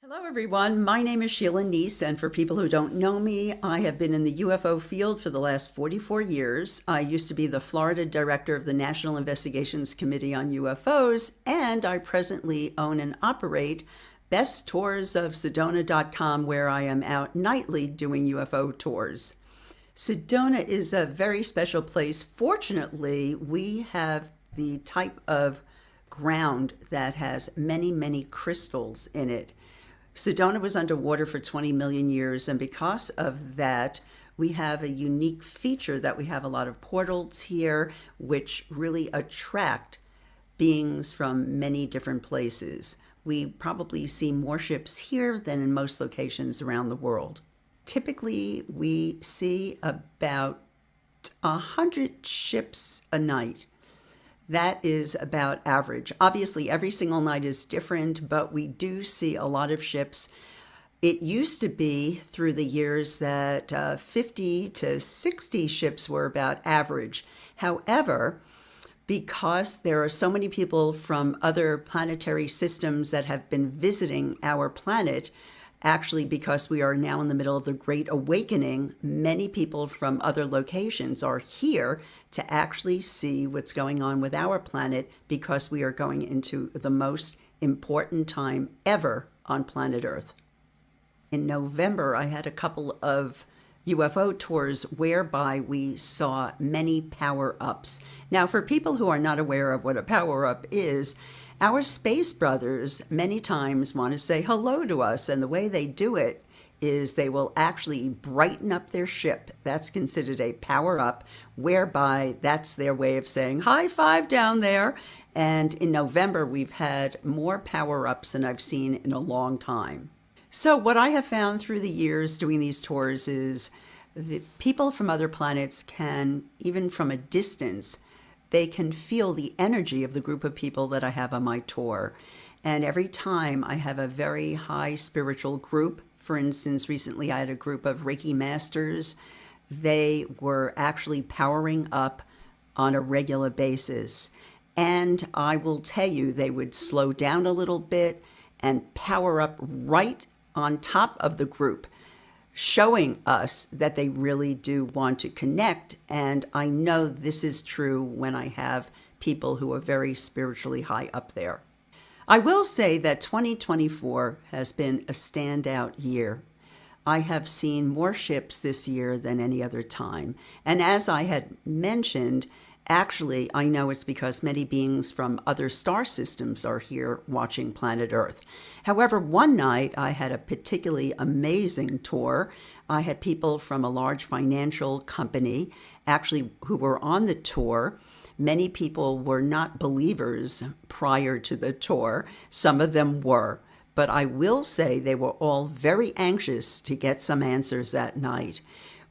Hello everyone, my name is Sheila, and for people who don't know me, I have been in the UFO field for the last 44 years. I used to be the Florida director of the National Investigations Committee on UFOs, and I presently own and operate bestoursofsedona.com, where I am out nightly doing UFO tours. Sedona is a very special place. Fortunately, we have the type of ground that has many, many crystals in it. Sedona was underwater for 20 million years, and because of that, we have a unique feature that we have a lot of portals here, which really attract beings from many different places. We probably see more ships here than in most locations around the world. Typically, we see about 100 ships a night. That is about average. Obviously, every single night is different, but we do see a lot of ships. It used to be through the years that 50 to 60 ships were about average. However, because there are so many people from other planetary systems that have been visiting our planet, actually, because we are now in the middle of the Great Awakening, many people from other locations are here to actually see what's going on with our planet, because we are going into the most important time ever on planet Earth. In November, I had a couple of UFO tours whereby we saw many power-ups. Now, for people who are not aware of what a power-up is, our space brothers many times want to say hello to us, and the way they do it is they will actually brighten up their ship. That's considered a power-up, whereby that's their way of saying high five down there. And in November, we've had more power-ups than I've seen in a long time. So what I have found through the years doing these tours is the people from other planets can, even from a distance, they can feel the energy of the group of people that I have on my tour. And every time I have a very high spiritual group, for instance, recently I had a group of Reiki masters. They were actually powering up on a regular basis. And I will tell you, they would slow down a little bit and power up right on top of the group, showing us that they really do want to connect. And I know this is true when I have people who are very spiritually high up there. I will say that 2024 has been a standout year. I have seen more ships this year than any other time. And as I had mentioned, actually, I know it's because many beings from other star systems are here watching planet Earth. However, one night I had a particularly amazing tour. I had people from a large financial company actually who were on the tour. Many people were not believers prior to the tour. Some of them were. But I will say they were all very anxious to get some answers that night.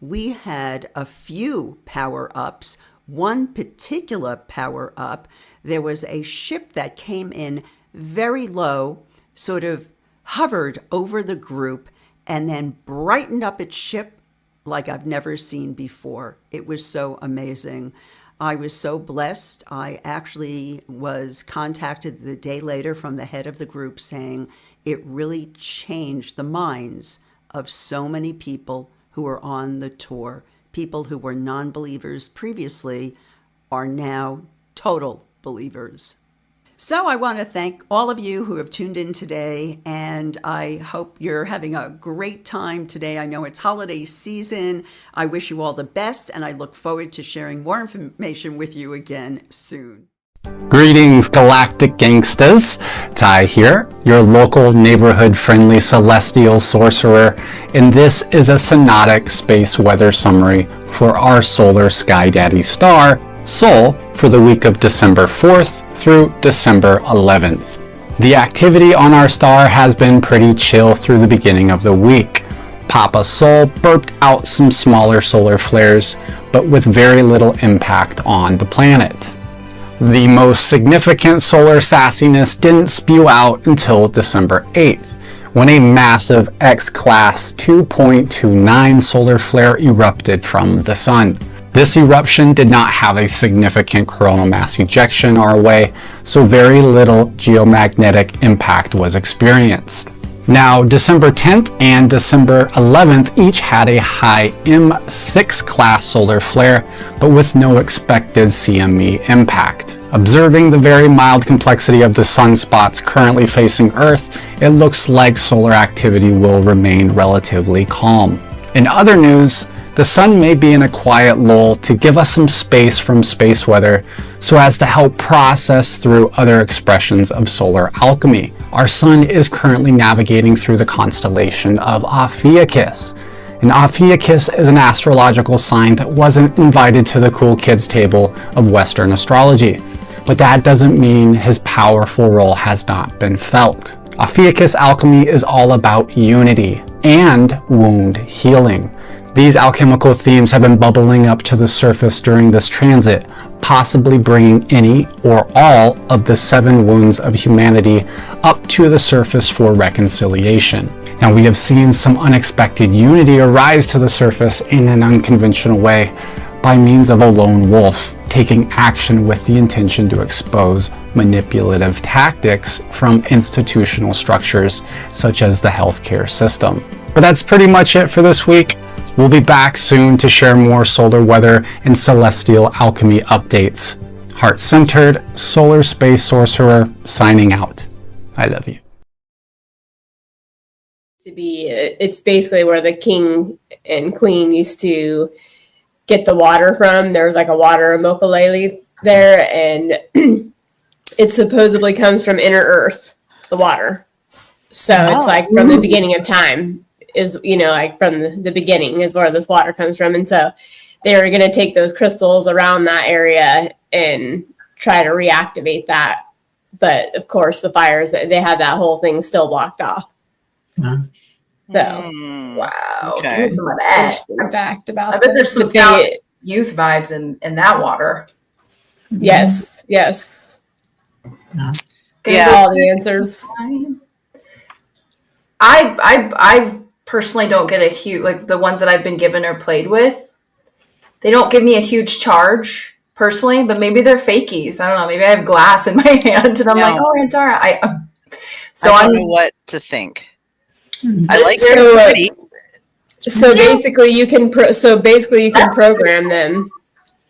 We had a few power-ups. One particular power-up, there was a ship that came in very low, sort of hovered over the group, and then brightened up its ship like I've never seen before. It was so amazing. I was so blessed. I actually was contacted the day later from the head of the group saying it really changed the minds of so many people who were on the tour. People who were non-believers previously are now total believers. So I want to thank all of you who have tuned in today, and I hope you're having a great time today. I know it's holiday season. I wish you all the best, and I look forward to sharing more information with you again soon. Greetings, Galactic Gangstas. Ty here, your local neighborhood-friendly celestial sorcerer, and this is a synodic space weather summary for our solar sky daddy star, Sol, for the week of December 4th through December 11th. The activity on our star has been pretty chill through the beginning of the week. Papa Sol burped out some smaller solar flares, but with very little impact on the planet. The most significant solar sassiness didn't spew out until December 8th, when a massive X-class 2.29 solar flare erupted from the sun. This eruption did not have a significant coronal mass ejection our way, so very little geomagnetic impact was experienced. Now, December 10th and December 11th each had a high M6 class solar flare, but with no expected CME impact. Observing the very mild complexity of the sunspots currently facing Earth, it looks like solar activity will remain relatively calm. In other news, the sun may be in a quiet lull to give us some space from space weather so as to help process through other expressions of solar alchemy. Our sun is currently navigating through the constellation of Ophiuchus. And Ophiuchus is an astrological sign that wasn't invited to the cool kids table of Western astrology. But that doesn't mean his powerful role has not been felt. Ophiuchus alchemy is all about unity and wound healing. These alchemical themes have been bubbling up to the surface during this transit, possibly bringing any or all of the 7 wounds of humanity up to the surface for reconciliation. Now, we have seen some unexpected unity arise to the surface in an unconventional way by means of a lone wolf taking action with the intention to expose manipulative tactics from institutional structures such as the healthcare system. But that's pretty much it for this week. We'll be back soon to share more solar weather and celestial alchemy updates. Heart-centered, solar space sorcerer, signing out. I love you. It's basically where the king and queen used to get the water from. There was like a water mokulele there, and it supposedly comes from inner earth, the water. So it's like from the beginning of time. Is, like from the beginning is where this water comes from. And so they were going to take those crystals around that area and try to reactivate that. But of course, the fires, they had that whole thing still blocked off. Yeah. So, wow. Okay. Some of that. interesting fact about I bet there's some they, youth vibes in that water. Yes. Yeah. All the answers. I personally don't get a huge, like the ones that I've been given or played with, they don't give me a huge charge personally, but maybe they're fakies. I don't know. Maybe I have glass in my hand and I'm like, oh, Antara. I don't know what to think. I like it. So basically you can program them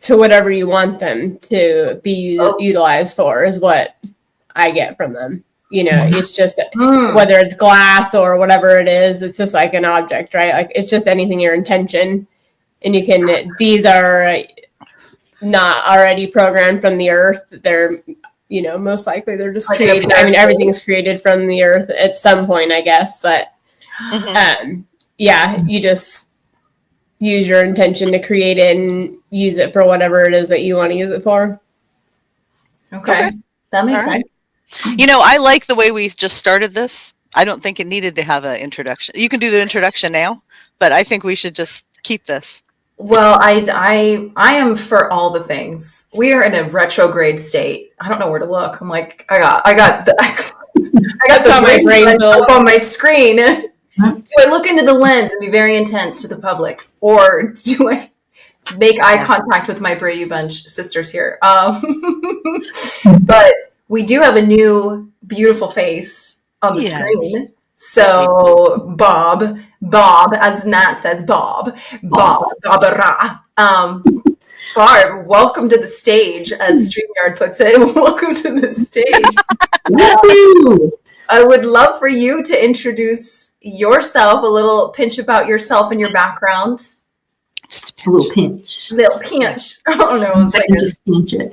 to whatever you want them to be utilized for is what I get from them. It's just whether it's glass or whatever it is, it's just like an object, right? Like it's just anything your intention. And these are not already programmed from the earth. They're, most likely they're just created. I mean, everything's created from the earth at some point, I guess. But you just use your intention to create it and use it for whatever it is that you want to use it for. Okay. That makes sense. I like the way we just started this. I don't think it needed to have an introduction. You can do the introduction now, but I think we should just keep this. Well, I am for all the things. We are in a retrograde state. I don't know where to look. I'm like, I got the my brain up on my screen. Do I look into the lens and be very intense to the public, or do I make eye contact with my Brady Bunch sisters here? But we do have a new beautiful face on the screen. So Bob, as Nat says, Bob, Barb, welcome to the stage, as StreamYard puts it. Welcome to the stage. I would love for you to introduce yourself, a little pinch about yourself and your background. A little pinch. Little pinch. Oh no, it's like just pinch it.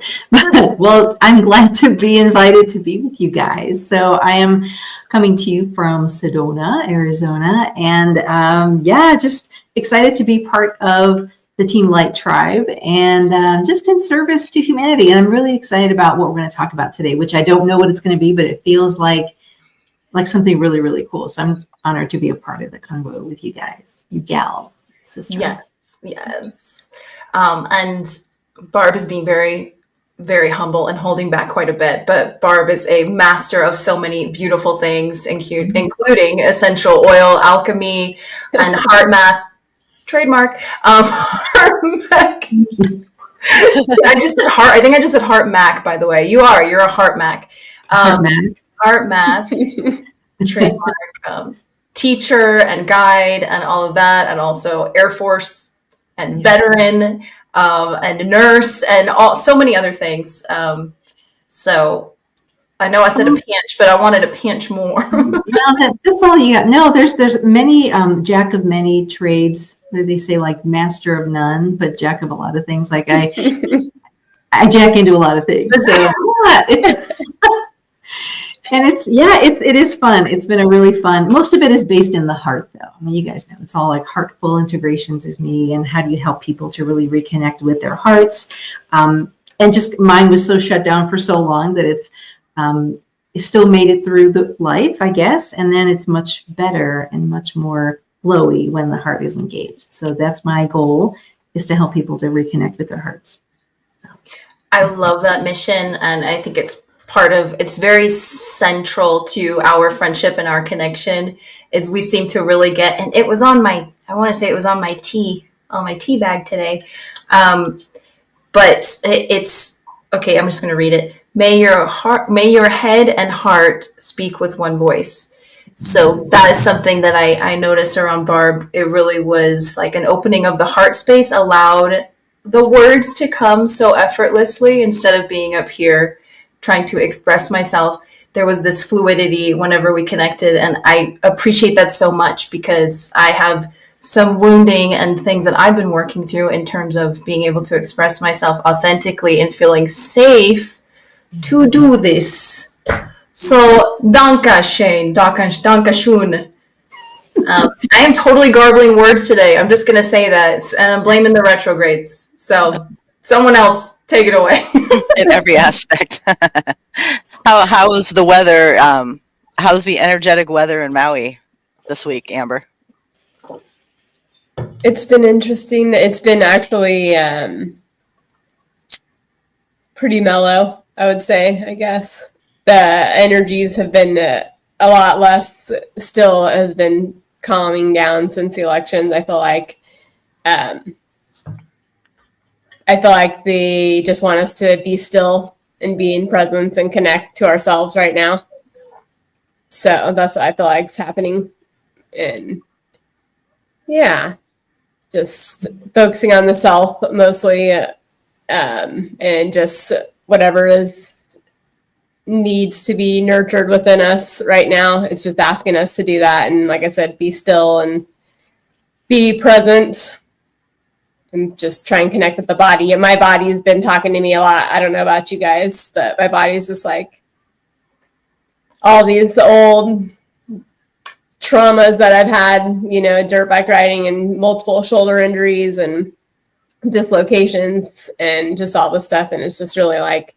Well, I'm glad to be invited to be with you guys. So I am coming to you from Sedona, Arizona, and just excited to be part of the Team Light Tribe and just in service to humanity. And I'm really excited about what we're going to talk about today, which I don't know what it's going to be, but it feels like something really, really cool. So I'm honored to be a part of the convo with you guys, you gals, sisters. Yes. And Barb is being very, very humble and holding back quite a bit. But Barb is a master of so many beautiful things, including essential oil, alchemy, and heart math. Trademark. Heart mac. I just said heart. I think I just said heart mac, by the way. You're a heart mac. Heart math. Trademark. teacher and guide and all of that, and also Air Force and veteran and nurse and so many other things. So I know I said a pinch, but I wanted a pinch more. That's all you got. No, there's many jack of many trades. They say like master of none, but jack of a lot of things. Like I jack into a lot of things. So and it is fun. It's been a really fun. Most of it is based in the heart, though. I mean, you guys know it's all like Heartful Integrations is me, and how do you help people to really reconnect with their hearts? And just mine was so shut down for so long that it still made it through the life, I guess, and then it's much better and much more flowy when the heart is engaged. So that's my goal, is to help people to reconnect with their hearts. So, I love that mission, and I think it's very central to our friendship and our connection, is we seem to really get, and it was on my tea bag today. But it's okay. I'm just going to read it. May your head and heart speak with one voice. So that is something that I noticed around Barb. It really was like an opening of the heart space, allowed the words to come so effortlessly instead of being up here trying to express myself. There was this fluidity whenever we connected, and I appreciate that so much, because I have some wounding and things that I've been working through in terms of being able to express myself authentically and feeling safe to do this. So, danke schön, danke schön. I am totally garbling words today. I'm just going to say that, and I'm blaming the retrogrades. So, someone else take it away. In every aspect. How was the weather? How's the energetic weather in Maui this week, Amber? It's been interesting. It's been actually pretty mellow, I would say, I guess. The energies have been a lot less, still has been calming down since the elections. I feel like they just want us to be still and be in presence and connect to ourselves right now. So that's what I feel like is happening. And yeah, just focusing on the self mostly, and just whatever needs to be nurtured within us right now. It's just asking us to do that. And like I said, be still and be present. And just try and connect with the body. And my body's been talking to me a lot. I don't know about you guys, but my body's just like all these old traumas that I've had, dirt bike riding and multiple shoulder injuries and dislocations and just all this stuff. And it's just really like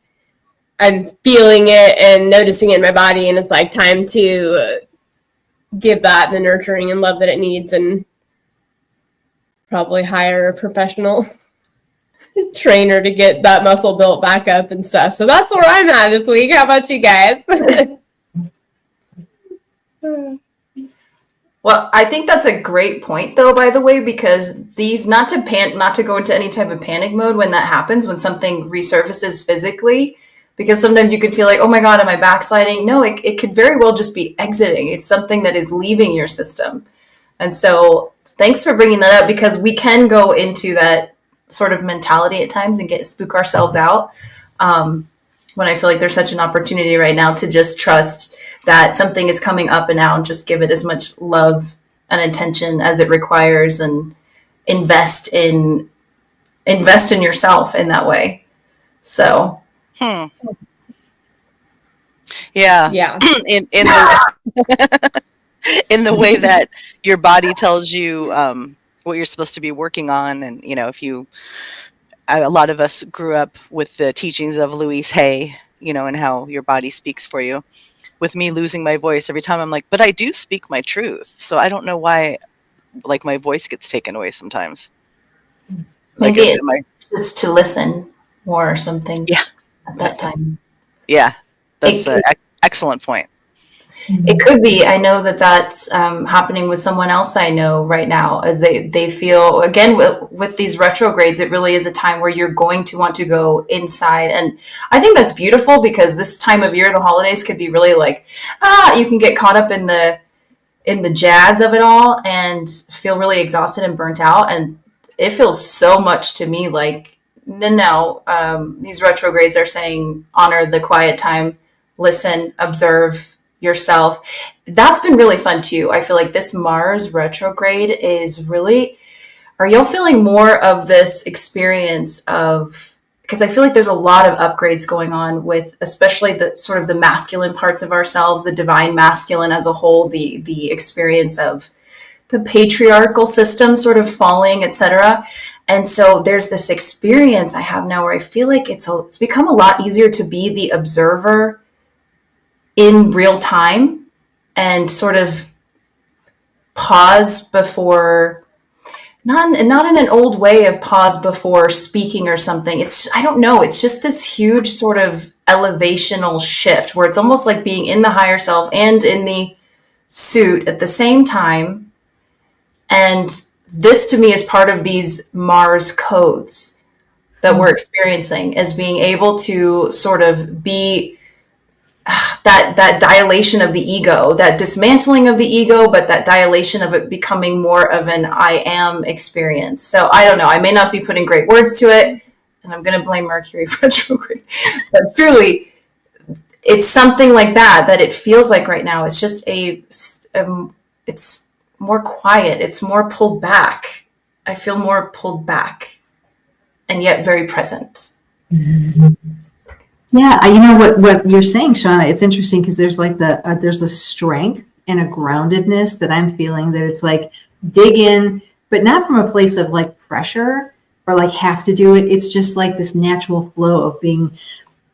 I'm feeling it and noticing it in my body. And it's like time to give that the nurturing and love that it needs, and probably hire a professional trainer to get that muscle built back up and stuff. So that's where I'm at this week. How about you guys? Well, I think that's a great point, though, by the way, because these, not to go into any type of panic mode when that happens, when something resurfaces physically, because sometimes you could feel like, oh my God, am I backsliding? No, it could very well just be exiting. It's something that is leaving your system. And so thanks for bringing that up, because we can go into that sort of mentality at times and spook ourselves out. When I feel like there's such an opportunity right now to just trust that something is coming up and out, and just give it as much love and attention as it requires, and invest in yourself in that way. So, Yeah. in in the way that your body tells you what you're supposed to be working on. And a lot of us grew up with the teachings of Louise Hay, and how your body speaks for you. With me losing my voice every time, I'm like, but I do speak my truth, so I don't know why like my voice gets taken away sometimes. Maybe it's just to listen more or something. Yeah, at that time. Yeah, that's an excellent point. It could be. I know that that's happening with someone else I know right now, as they feel, again, with these retrogrades, it really is a time where you're going to want to go inside. And I think that's beautiful, because this time of year, the holidays could be really like, you can get caught up in the in the jazz of it all and feel really exhausted and burnt out. And it feels so much to me like, no, these retrogrades are saying honor the quiet time, listen, observe yourself. That's been really fun too. I feel like this Mars retrograde is really, are y'all feeling more of this experience of, because I feel like there's a lot of upgrades going on with especially the sort of the masculine parts of ourselves, the divine masculine as a whole, the experience of the patriarchal system sort of falling, etc. And so there's this experience I have now where I feel like it's become a lot easier to be the observer in real time and sort of pause before, not in an old way of pause before speaking or something. I don't know. It's just this huge sort of elevational shift where it's almost like being in the higher self and in the suit at the same time. And this to me is part of these Mars codes that we're experiencing, as being able to sort of be that dilation of the ego, that dismantling of the ego, but that dilation of it becoming more of an I am experience. So I don't know. I may not be putting great words to it, and I'm going to blame Mercury retrograde. But truly, it's something like that it feels like right now. It's just it's more quiet. It's more pulled back. I feel more pulled back, and yet very present. Mm-hmm. Yeah, you know what you're saying, Shana. It's interesting because there's like there's a strength and a groundedness that I'm feeling, that it's like dig in, but not from a place of like pressure or like have to do it. It's just like this natural flow of being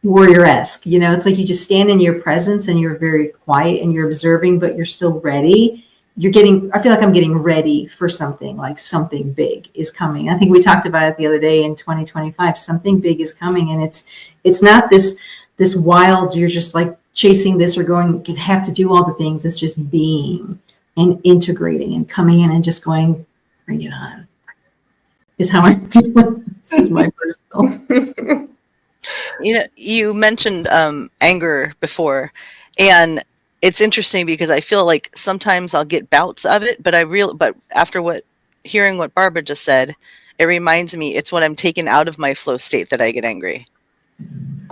warrior-esque. You know, it's like you just stand in your presence and you're very quiet and you're observing, but you're still ready. I feel like I'm getting ready for something, like something big is coming. I think we talked about it the other day in 2025. Something big is coming, and it's not this wild, you're just like chasing this or going, you have to do all the things. It's just being and integrating and coming in and just going, bring it on, is how I feel. This is my personal. You know, you mentioned anger before, and it's interesting because I feel like sometimes I'll get bouts of it, but after hearing what Barbara just said, it reminds me it's when I'm taken out of my flow state that I get angry.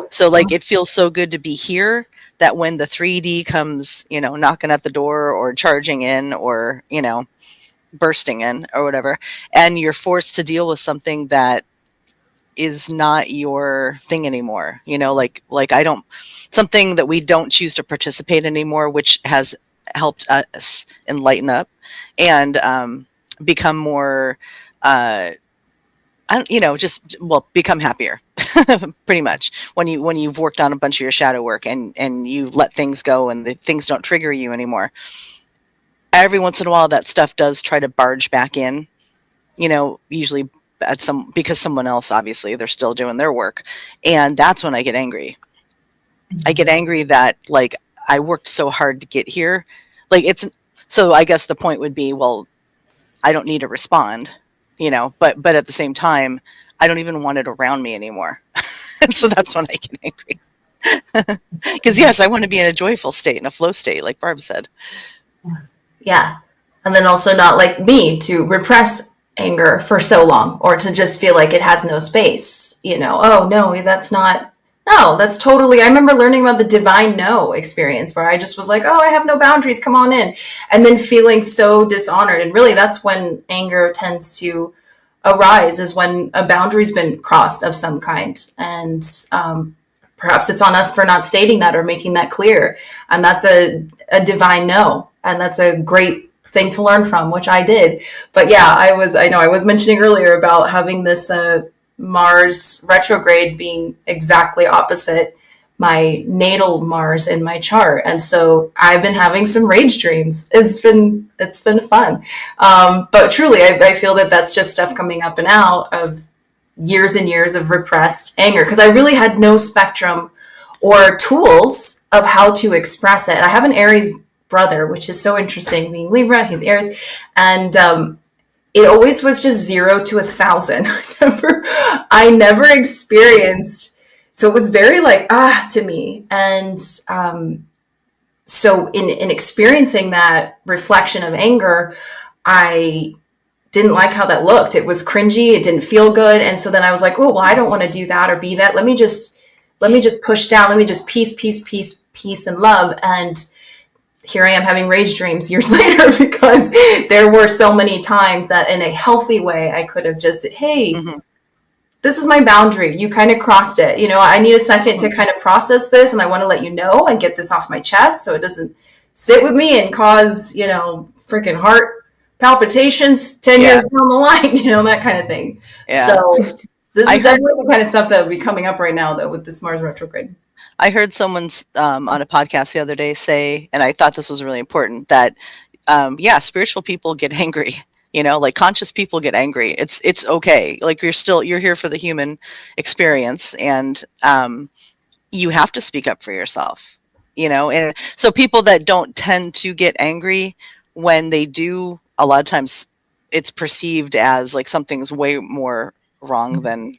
So like it feels so good to be here that when the 3D comes, you know, knocking at the door or charging in or, you know, bursting in or whatever, and you're forced to deal with something that is not your thing anymore, you know, like something that we don't choose to participate anymore, which has helped us enlighten up and become more become happier pretty much when you've worked on a bunch of your shadow work and you let things go and the things don't trigger you anymore. Every once in a while that stuff does try to barge back in, you know, usually because someone else, obviously they're still doing their work, and that's when I get angry. I get angry that like I worked so hard to get here. So I guess the point would be, well, I don't need to respond, you know, but at the same time, I don't even want it around me anymore. And so that's when I get angry. Because yes, I want to be in a joyful state, in a flow state, like Barb said. Yeah. And then also not like me to repress anger for so long, or to just feel like it has no space, you know. Oh no, that's totally, I remember learning about the divine no experience where I just was like, oh, I have no boundaries, come on in, and then feeling so dishonored. And really that's when anger tends to arise, is when a boundary's been crossed of some kind, and perhaps it's on us for not stating that or making that clear, and that's a divine no, and that's a great thing to learn from, which I did. But yeah, I was mentioning earlier about having this Mars retrograde being exactly opposite my natal Mars in my chart, and so I've been having some rage dreams. It's been fun, but truly I feel that that's just stuff coming up and out of years and years of repressed anger, because I really had no spectrum or tools of how to express it. I have an Aries brother, which is so interesting, being Libra, he's Aries, and it always was just 0 to 1,000. I never experienced, so it was very like to me, and so in experiencing that reflection of anger, I didn't like how that looked. It was cringy. It didn't feel good. And so then I was like, oh, well, I don't want to do that or be that. Let me just push down. Let me just peace and love. And here I am having rage dreams years later, because there were so many times that in a healthy way, I could have just said, hey, this is my boundary. You kind of crossed it. I need a second to kind of process this, and I want to let you know and get this off my chest so it doesn't sit with me and cause, freaking heart palpitations 10 years down the line, that kind of thing. Yeah. So this is definitely the kind of stuff that would be coming up right now, though, with this Mars retrograde. I heard someone on a podcast the other day say, and I thought this was really important, that, spiritual people get angry. Like conscious people get angry. It's okay. Like you're here for the human experience, and you have to speak up for yourself, and so people that don't tend to get angry, when they do, a lot of times it's perceived as like something's way more wrong than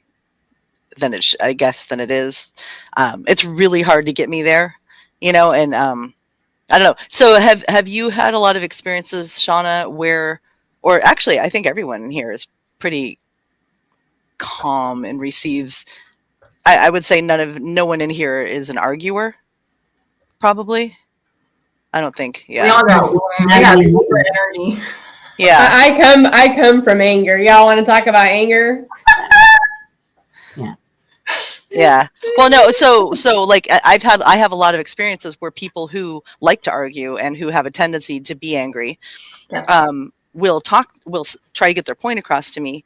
it is. It's really hard to get me there, and I don't know. So have you had a lot of experiences, Shana, where, or actually, I think everyone in here is pretty calm and receives. I would say no one in here is an arguer, probably. I don't think. Yeah. We all know. I got energy. Yeah. I come from anger. Y'all want to talk about anger? Yeah. Well, no. So like I have a lot of experiences where people who like to argue and who have a tendency to be angry, will try to get their point across to me.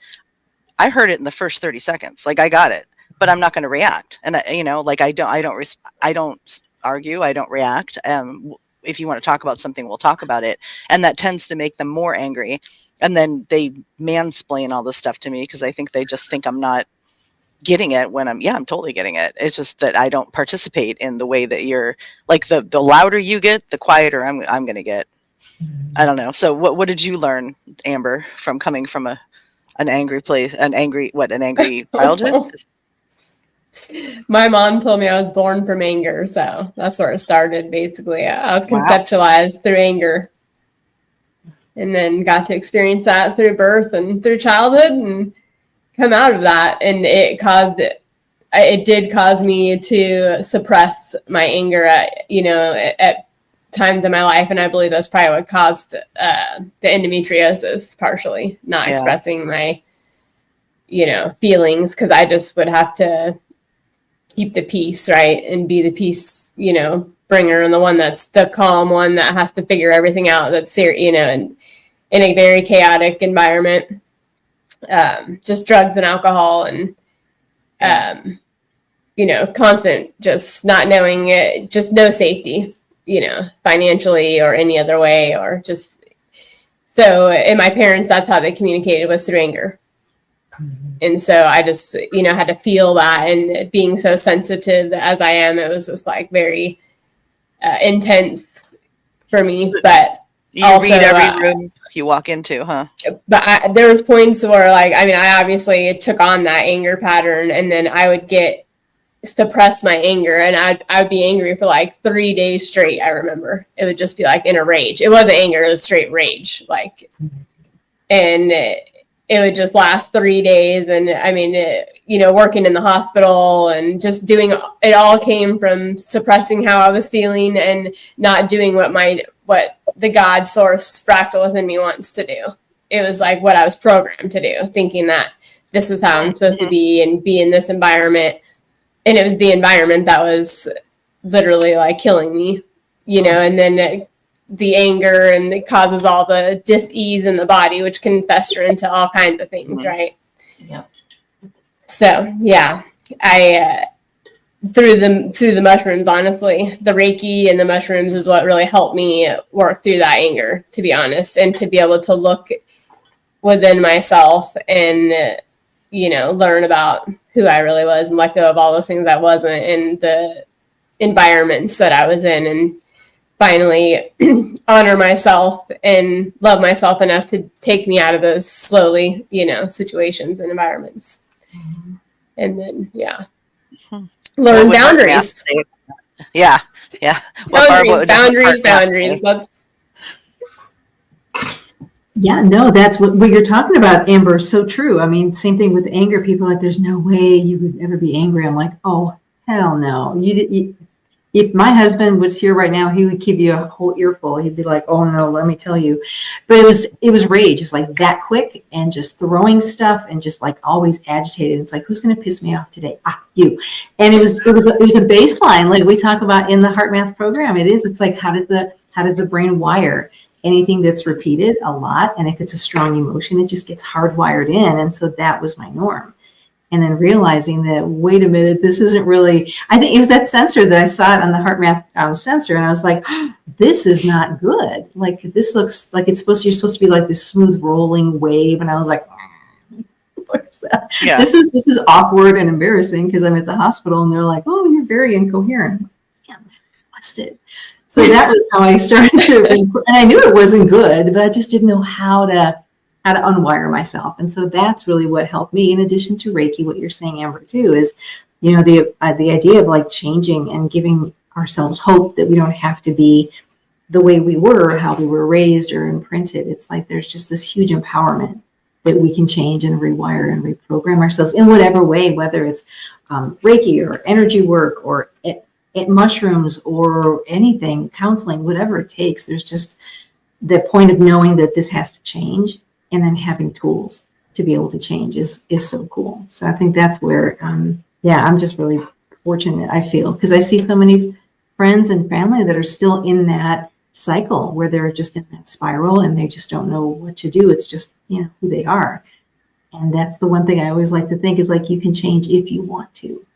I heard it in the first 30 seconds. Like I got it, but I'm not going to react. And I don't argue. I don't react. If you want to talk about something, we'll talk about it. And that tends to make them more angry. And then they mansplain all this stuff to me because I think they just think I'm not getting it when I'm totally getting it. It's just that I don't participate in the way that you're like, the louder you get, the quieter I'm going to get. I don't know. So what did you learn, Amber, from coming from an angry place, an angry childhood? My mom told me I was born from anger, so that's where it started. Basically, I was conceptualized through anger, and then got to experience that through birth and through childhood, and come out of that. And it did cause me to suppress my anger at times in my life, and I believe that's probably what caused the endometriosis, partially not expressing my feelings, because I just would have to keep the peace, right, and be the peace bringer, and the one that's the calm one that has to figure everything out, that's and in a very chaotic environment, just drugs and alcohol and constant just not knowing it, just no safety, financially or any other way, or just so. And my parents, that's how they communicated, was through anger. And so I just, had to feel that, and being so sensitive as I am, it was just like very intense for me. But you also read every room you walk into, huh? But there was points where, I obviously took on that anger pattern, and then I would suppress my anger, and I'd be angry for like 3 days straight. I remember it would just be like in a rage. It wasn't anger; it was straight rage. And it would just last 3 days. And working in the hospital and just doing it all came from suppressing how I was feeling and not doing what the God source fractal within me wants to do. It was like what I was programmed to do, thinking that this is how I'm supposed to be and be in this environment. And it was the environment that was literally like killing me, and then the anger, and it causes all the dis-ease in the body, which can fester into all kinds of things, right? Yeah. So I through the mushrooms, honestly, the Reiki and the mushrooms is what really helped me work through that anger, to be honest, and to be able to look within myself and learn about who I really was, and let go of all those things I wasn't in the environments that I was in, and finally honor myself and love myself enough to take me out of those slowly, situations and environments. And then, learn boundaries. Yeah. Yeah. Well, Barb, what does a heart math Boundaries. say? That's Yeah, no, that's what you're talking about, Amber. So true. I mean, same thing with anger. People are like, there's no way you would ever be angry. I'm like, oh, hell no. If my husband was here right now, he would give you a whole earful. He'd be like, oh no, let me tell you. But it was rage. It was like that quick and just throwing stuff and just like always agitated. It's like, who's going to piss me off today? You. And it was a baseline. Like we talk about in the Heart Math program. It's like, how does the brain wire? Anything that's repeated a lot, and if it's a strong emotion, it just gets hardwired in. And so that was my norm. And then realizing that, wait a minute, this isn't really, I think it was that sensor that I saw it on the Heart Math sensor. And I was like, this is not good. Like, this looks like you're supposed to be like this smooth rolling wave. And I was like, what is that? Yeah. This is awkward and embarrassing because I'm at the hospital and they're like, oh, you're very incoherent. Damn, I lost it. So that was how I started to, and I knew it wasn't good, but I just didn't know how to unwire myself. And so that's really what helped me, in addition to Reiki. What you're saying, Amber, too, is, the idea of like changing and giving ourselves hope that we don't have to be the way we were, how we were raised or imprinted. It's like there's just this huge empowerment that we can change and rewire and reprogram ourselves in whatever way, whether it's Reiki or energy work or mushrooms or anything, counseling, whatever it takes. There's just the point of knowing that this has to change, and then having tools to be able to change is so cool. So I think that's where, I'm just really fortunate, I feel, because I see so many friends and family that are still in that cycle where they're just in that spiral and they just don't know what to do. It's just, who they are. And that's the one thing I always like to think is like, you can change if you want to.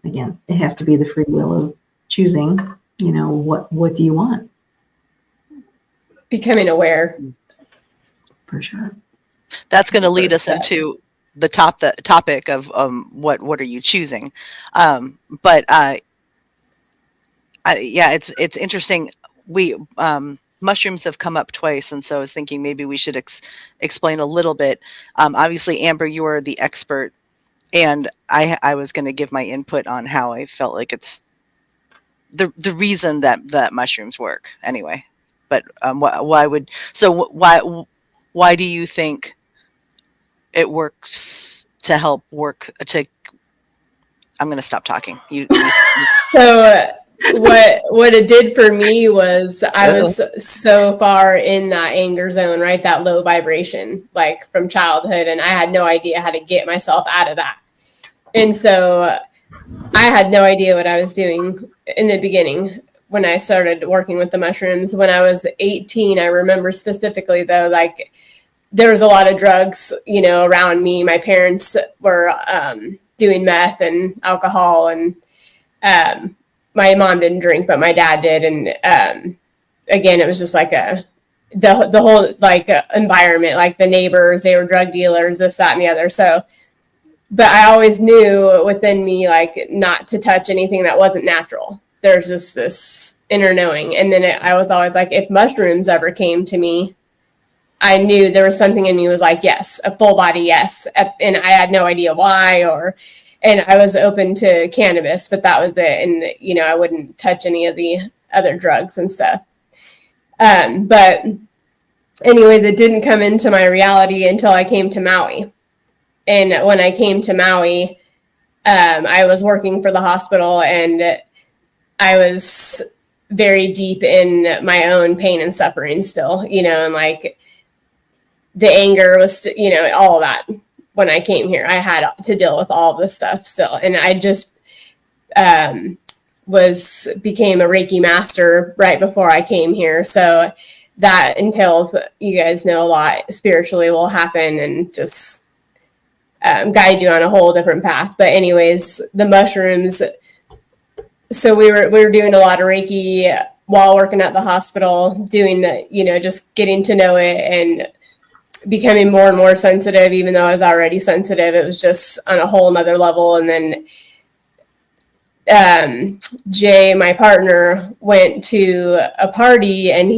Again, it has to be the free will of choosing, what do you want? becoming aware. For sure. That's going to lead us step. into the topic of what are you choosing? It's interesting. We mushrooms have come up twice, and so I was thinking maybe we should explain a little bit. Obviously, Amber, you are the expert, and I was going to give my input on how I felt like it's the reason that mushrooms work anyway. But why do you think it works to help work to? I'm going to stop talking. So what it did for me was I was so far in that anger zone, right? That low vibration, like from childhood. And I had no idea how to get myself out of that. And so I had no idea what I was doing in the beginning when I started working with the mushrooms. When I was 18, I remember specifically though, like there was a lot of drugs, around me. My parents were doing meth and alcohol, and my mom didn't drink, but my dad did. And again, it was just like the whole environment, like the neighbors, they were drug dealers, this, that, and the other. So, but I always knew within me, like not to touch anything that wasn't natural. There's just this inner knowing. And then I was always like, if mushrooms ever came to me, I knew there was something in me was like, yes, a full body, yes. And I had no idea why, and I was open to cannabis, but that was it. And, I wouldn't touch any of the other drugs and stuff. But anyways, it didn't come into my reality until I came to Maui. And when I came to Maui, I was working for the hospital, and I was very deep in my own pain and suffering still, and like the anger was, all of that. When I came here, I had to deal with all of this stuff still. And I just became a Reiki master right before I came here. So that entails, you guys know, a lot spiritually will happen and just guide you on a whole different path. But anyways, the mushrooms. So we were doing a lot of Reiki while working at the hospital, doing, just getting to know it and becoming more and more sensitive, even though I was already sensitive. It was just on a whole nother level. And then Jay, my partner, went to a party, and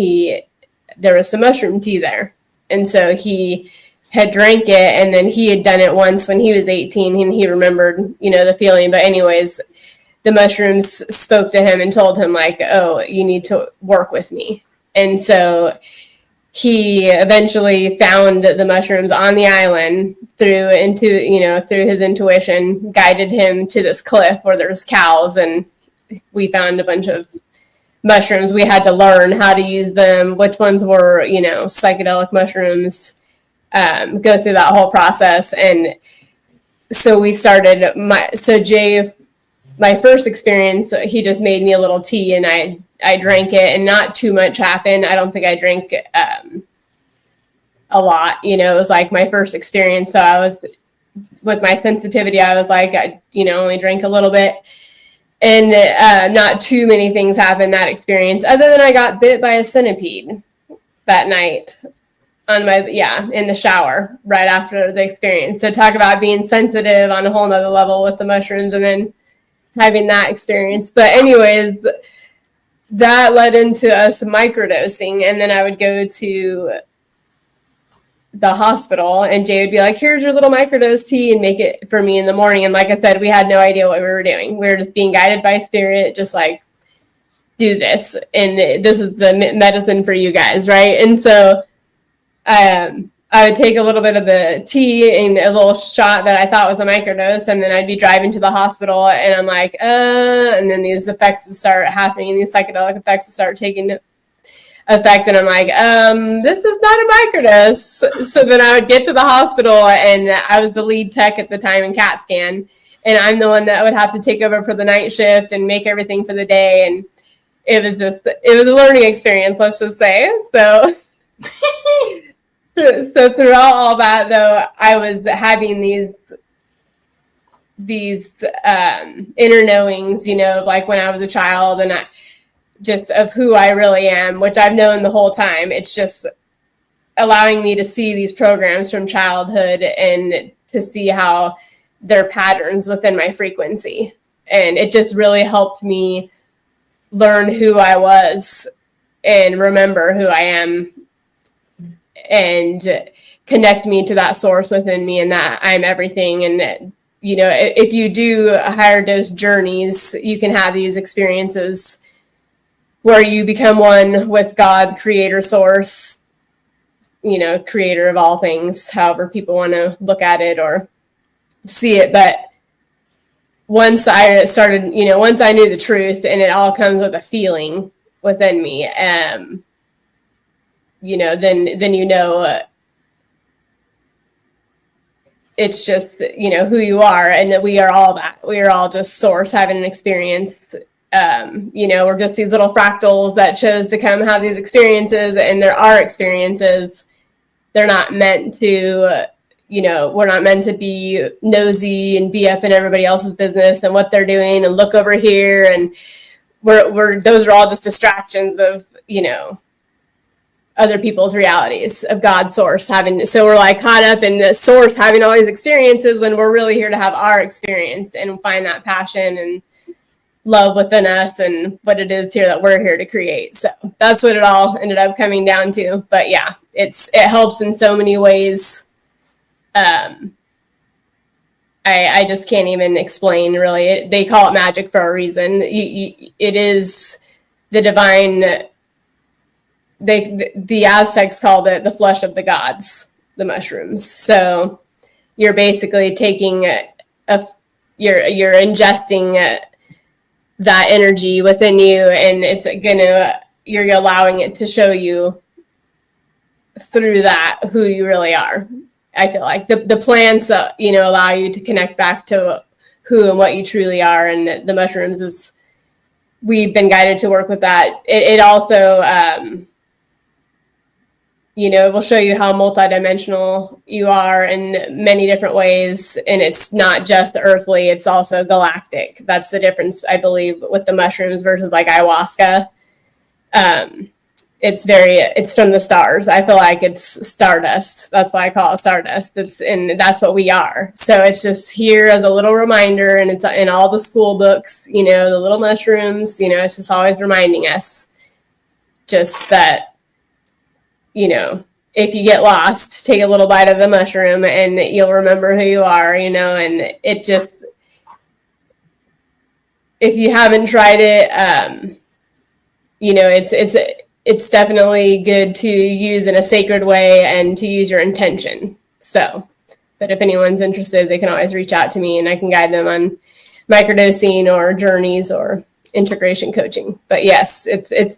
there was some mushroom tea there. And so he had drank it, and then he had done it once when he was 18, and he remembered, the feeling. But anyways, the mushrooms spoke to him and told him like, oh, you need to work with me. And so he eventually found the mushrooms on the island through his intuition, guided him to this cliff where there's cows, and we found a bunch of mushrooms. We had to learn how to use them, which ones were, psychedelic mushrooms, go through that whole process. And so we started Jay, my first experience, he just made me a little tea and I drank it, and not too much happened. I don't think I drank a lot. It was like my first experience. So I was, with my sensitivity, I was like, I only drank a little bit. And not too many things happened that experience, other than I got bit by a centipede that night in the shower right after the experience. So talk about being sensitive on a whole nother level with the mushrooms, and then having that experience. But anyways, that led into us microdosing, and then I would go to the hospital and Jay would be like, here's your little microdose tea, and make it for me in the morning. And like I said, we had no idea what we were doing. We were just being guided by spirit, just like, do this, and this is the medicine for you guys, right? And so I would take a little bit of the tea and a little shot that I thought was a microdose, and then I'd be driving to the hospital, and I'm like, and then these effects would start happening, these psychedelic effects would start taking effect, and I'm like, this is not a microdose. So then I would get to the hospital, and I was the lead tech at the time in CAT scan, and I'm the one that would have to take over for the night shift and make everything for the day, and it was a learning experience, let's just say. So so throughout all that, though, I was having these inner knowings, like when I was a child, and just of who I really am, which I've known the whole time. It's just allowing me to see these programs from childhood and to see how they're patterns within my frequency. And it just really helped me learn who I was and remember who I am, and connect me to that source within me, and that I'm everything. And that, if you do higher dose journeys, you can have these experiences where you become one with God, creator, source, creator of all things, however people want to look at it or see it. But once I started, once I knew the truth, and it all comes with a feeling within me, then it's just, who you are, and that we are all that. We are all just source having an experience. We're just these little fractals that chose to come have these experiences, and there are experiences. They're not meant to, we're not meant to be nosy and be up in everybody else's business and what they're doing and look over here. And those are all just distractions of, other people's realities of God's source so we're like caught up in the source having all these experiences, when we're really here to have our experience and find that passion and love within us and what it is here that we're here to create. So that's what it all ended up coming down to. But yeah, it helps in so many ways. I just can't even explain, really. They call it magic for a reason. It is the divine. The Aztecs called it the flesh of the gods, the mushrooms. So you're basically taking you're ingesting that energy within you, and you're allowing it to show you through that who you really are. I feel like the plants, allow you to connect back to who and what you truly are, and the mushrooms we've been guided to work with that. It also, it will show you how multidimensional you are in many different ways. And it's not just earthly, it's also galactic. That's the difference, I believe, with the mushrooms versus like ayahuasca. It's from the stars. I feel like it's stardust. That's why I call it stardust. And that's what we are. So it's just here as a little reminder, and it's in all the school books, the little mushrooms, it's just always reminding us just that, if you get lost, take a little bite of the mushroom and you'll remember who you are, and it just, if you haven't tried it, it's definitely good to use in a sacred way and to use your intention. So, but if anyone's interested, they can always reach out to me and I can guide them on microdosing or journeys or integration coaching. But yes, it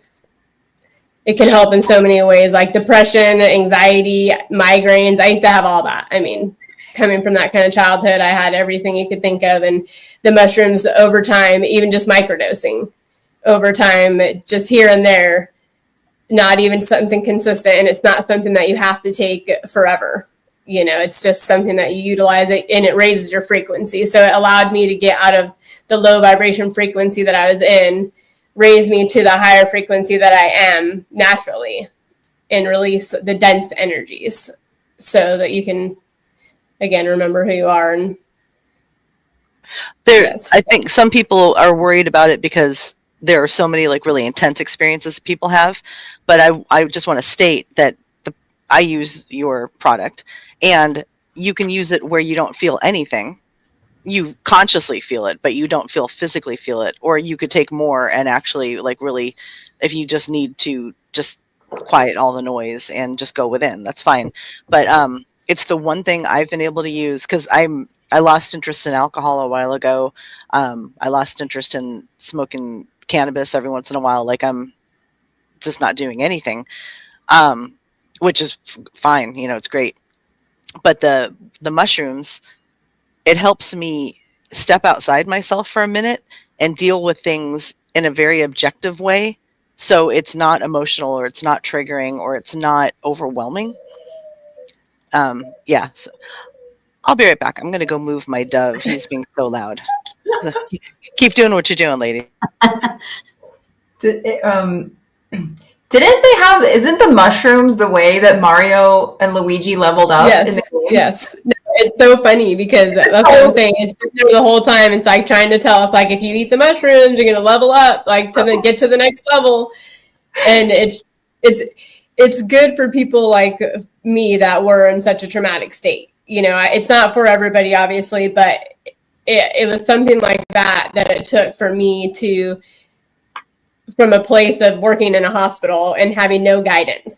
can help in so many ways, like depression, anxiety, migraines. I used to have all that. I mean, coming from that kind of childhood, I had everything you could think of. And the mushrooms over time, even just microdosing over time, just here and there, not even something consistent. And it's not something that you have to take forever. You know, it's just something that you utilize it and it raises your frequency. So it allowed me to get out of the low vibration frequency that I was in, raise me to the higher frequency that I am naturally, and release the dense energies so that you can, again, remember who you are. And I think some people are worried about it because there are so many like really intense experiences people have. But I just want to state that I use your product and you can use it where you don't feel anything. You consciously feel it, but you don't physically feel it. Or you could take more and actually like really, if you just need to just quiet all the noise and just go within, that's fine. But it's the one thing I've been able to use because I lost interest in alcohol a while ago. I lost interest in smoking cannabis every once in a while. Like I'm just not doing anything, which is fine. You know, it's great. But the mushrooms, it helps me step outside myself for a minute and deal with things in a very objective way. So it's not emotional or it's not triggering or it's not overwhelming. Yeah. So I'll be right back. I'm going to go move my dove. He's being so loud. Keep doing what you're doing, lady. Didn't they have, isn't the mushrooms the way that Mario and Luigi leveled up in the game? Yes. No, it's so funny because that's what I'm saying. It's been there the whole time. It's like trying to tell us, like, if you eat the mushrooms, you're going to level up, like, to get to the next level. And it's good for people like me that were in such a traumatic state. You know, it's not for everybody, obviously, but it was something like that it took for me to, from a place of working in a hospital and having no guidance,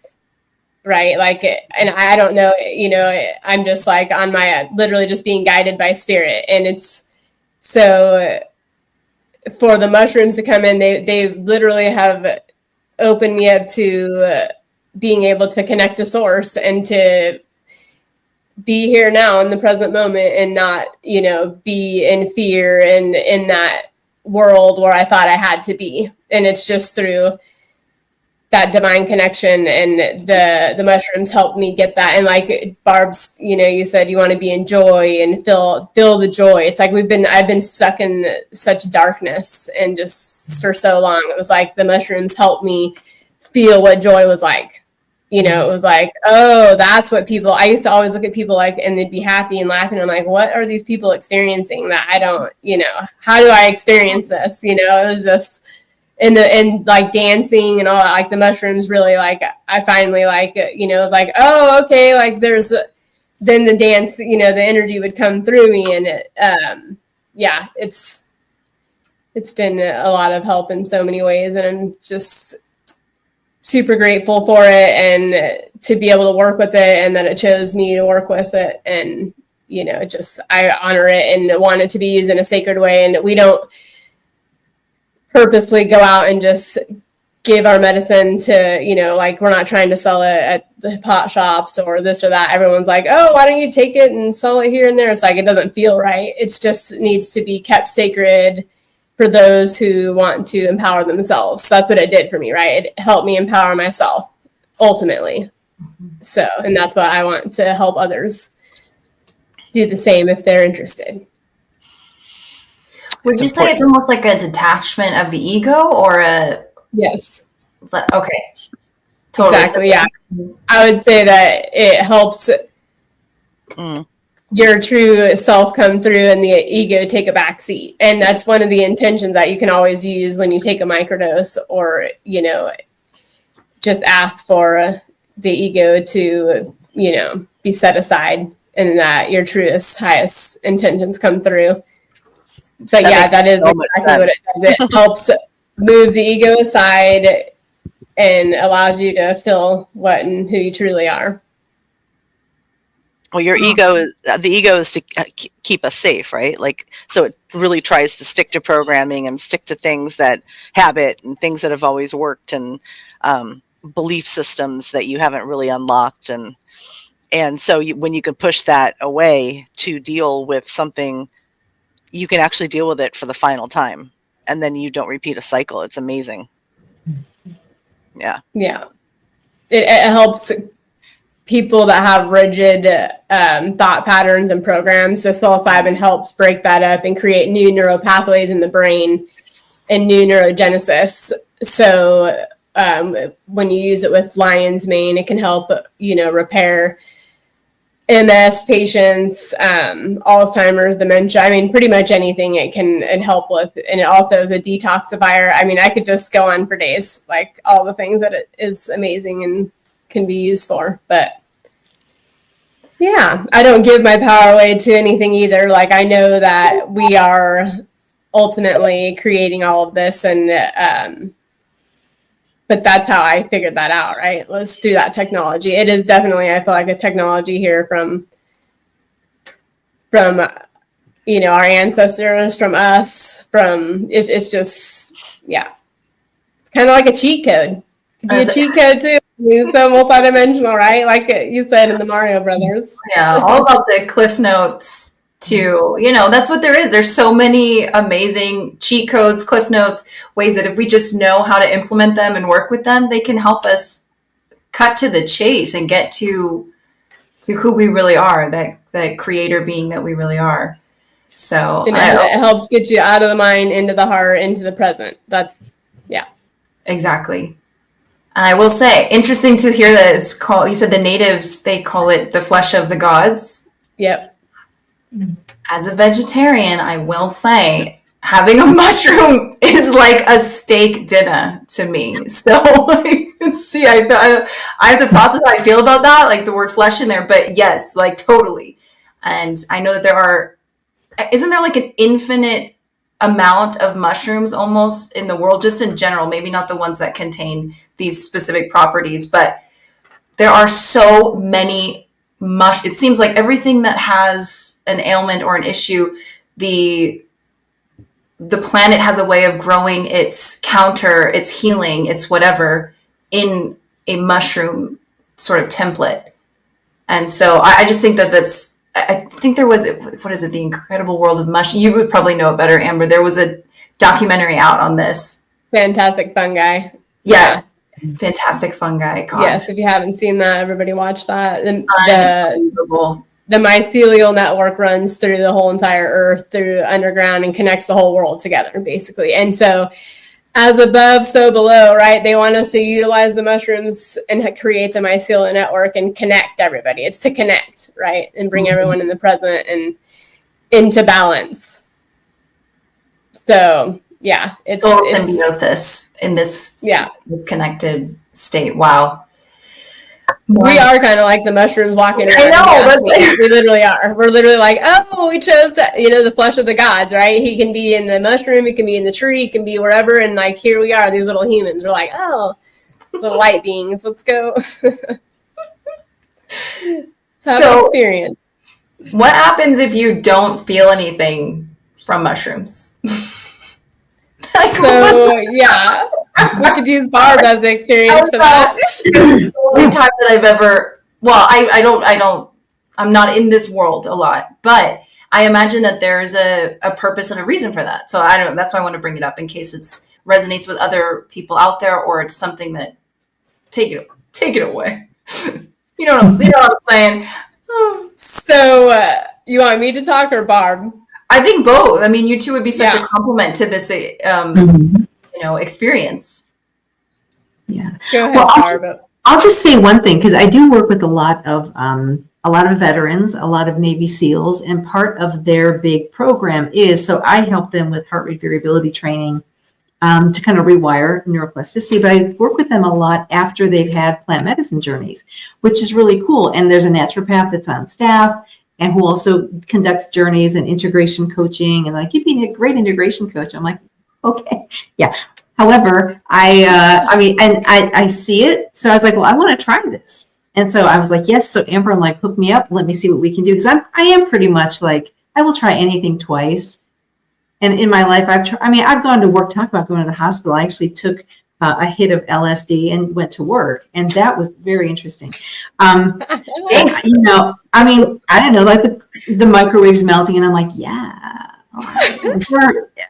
right? Like, and I don't know, you know, I'm just like on my, literally just being guided by spirit. And it's so for the mushrooms to come in, they literally have opened me up to being able to connect to source and to be here now in the present moment and not, you know, be in fear and in that world where I thought I had to be. And it's just through that divine connection, and the mushrooms helped me get that. And like Barb's, you know, you said you want to be in joy and feel the joy. It's like I've been stuck in such darkness and just for so long. It was like the mushrooms helped me feel what joy was like. You know, it was like, oh, that's what I used to always look at people like, and they'd be happy and laughing. I'm like, what are these people experiencing that I don't, you know, how do I experience this? You know, it was just, and like dancing and all that, like the mushrooms really, like, I finally like, you know, it was like, oh, okay. Like then the dance, you know, the energy would come through me, and yeah, it's been a lot of help in so many ways. And I'm just super grateful for it and to be able to work with it, and that it chose me to work with it. And, you know, just, I honor it and want it to be used in a sacred way. And we don't purposely go out and just give our medicine to, you know, like, we're not trying to sell it at the pot shops or this or that. Everyone's like, oh, why don't you take it and sell it here and there? It's like, it doesn't feel right. It's just needs to be kept sacred for those who want to empower themselves. So that's what it did for me, right? It helped me empower myself ultimately. Mm-hmm. So, and that's what I want to help others do the same if they're interested. Would you say it's almost like a detachment of the ego, or a... Yes. Okay. Totally. Exactly, yeah. I would say that it helps your true self come through and the ego take a back seat. And that's one of the intentions that you can always use when you take a microdose, or, you know, just ask for the ego to, you know, be set aside, and that your truest, highest intentions come through. But That yeah, makes that is so much exactly what it does. It helps move the ego aside and allows you to feel what and who you truly are. Well, your the ego is to keep us safe, right? Like, so it really tries to stick to programming and stick to things that habit and things that have always worked, and belief systems that you haven't really unlocked. And so when you can push that away to deal with something, you can actually deal with it for the final time. And then you don't repeat a cycle. It's amazing. Yeah. Yeah. It helps people that have rigid thought patterns and programs. The psilocybin helps break that up and create new neural pathways in the brain and new neurogenesis. So when you use it with lion's mane, it can help, repair MS patients, Alzheimer's, dementia. I mean, pretty much anything it can help with. And it also is a detoxifier. I mean, I could just go on for days, like all the things that it is amazing and can be used for. But yeah, I don't give my power away to anything either. Like, I know that we are ultimately creating all of this, and but that's how I figured that out, right? Was through that technology. It is definitely, I feel like, a technology here from our ancestors, from us, it's just, yeah, it's kind of like a cheat code. It could be a cheat code too. It's so multidimensional, right? Like you said in the Mario Brothers. Yeah, all about the cliff notes to, that's what there is. There's so many amazing cheat codes, cliff notes, ways that if we just know how to implement them and work with them, they can help us cut to the chase and get to who we really are, that creator being that we really are. So and it helps get you out of the mind, into the heart, into the present. That's, yeah. Exactly. And I will say, interesting to hear that it's called, you said the natives, they call it the flesh of the gods. Yep. As a vegetarian, I will say having a mushroom is like a steak dinner to me. So see, I have to process how I feel about that, like the word flesh in there, but yes, like totally. And I know that isn't there like an infinite amount of mushrooms almost in the world, just in general, maybe not the ones that contain these specific properties, but there are so many it seems like everything that has an ailment or an issue, the planet has a way of growing its counter, its healing, its whatever in a mushroom sort of template. And so I just think I think there was, what is it? The Incredible World of Mush. You would probably know it better, Amber. There was a documentary out on this. Fantastic Fungi. Yes. Yeah. Fantastic Fungi. God. Yes, if you haven't seen that, everybody watch that. The mycelial network runs through the whole entire earth, through underground, and connects the whole world together, basically. And so, as above, so below, right? They want us to utilize the mushrooms and create the mycelial network and connect everybody. It's to connect, right? And bring everyone in the present and into balance. So, yeah, it's symbiosis in this connected state. Wow. We are kind of like the mushrooms walking around. I know. We literally are. We're literally like, oh, we chose the flesh of the gods, right? He can be in the mushroom, he can be in the tree, he can be wherever, and like here we are, these little humans. We're like, oh, little light beings. Let's go. Have an experience. What happens if you don't feel anything from mushrooms? So yeah, we could use Barb as the experience for that. The only time that I've ever, I'm not in this world a lot, but I imagine that there's a purpose and a reason for that. So I don't know. That's why I want to bring it up in case it resonates with other people out there, or it's something that take it away. You know what I'm saying? So you want me to talk or Barb? I think both. I mean, you two would be such a compliment to this, experience. Yeah. Go ahead, Barb. I'll just say one thing, because I do work with a lot of veterans, a lot of Navy SEALs, and part of their big program is, so I help them with heart rate variability training to kind of rewire neuroplasticity, but I work with them a lot after they've had plant medicine journeys, which is really cool. And there's a naturopath that's on staff, and who also conducts journeys and integration coaching, and like, you'd be a great integration coach. I'm like, okay, yeah. However, I see it. So I was like, well, I want to try this. And so I was like, yes. So Amber, like, hook me up. Let me see what we can do. Because I am pretty much like, I will try anything twice. And in my life, I've gone to work, talk about going to the hospital. I actually took a hit of LSD and went to work. And that was very interesting. And, you know, I don't know, like the microwaves melting. And I'm like, yeah.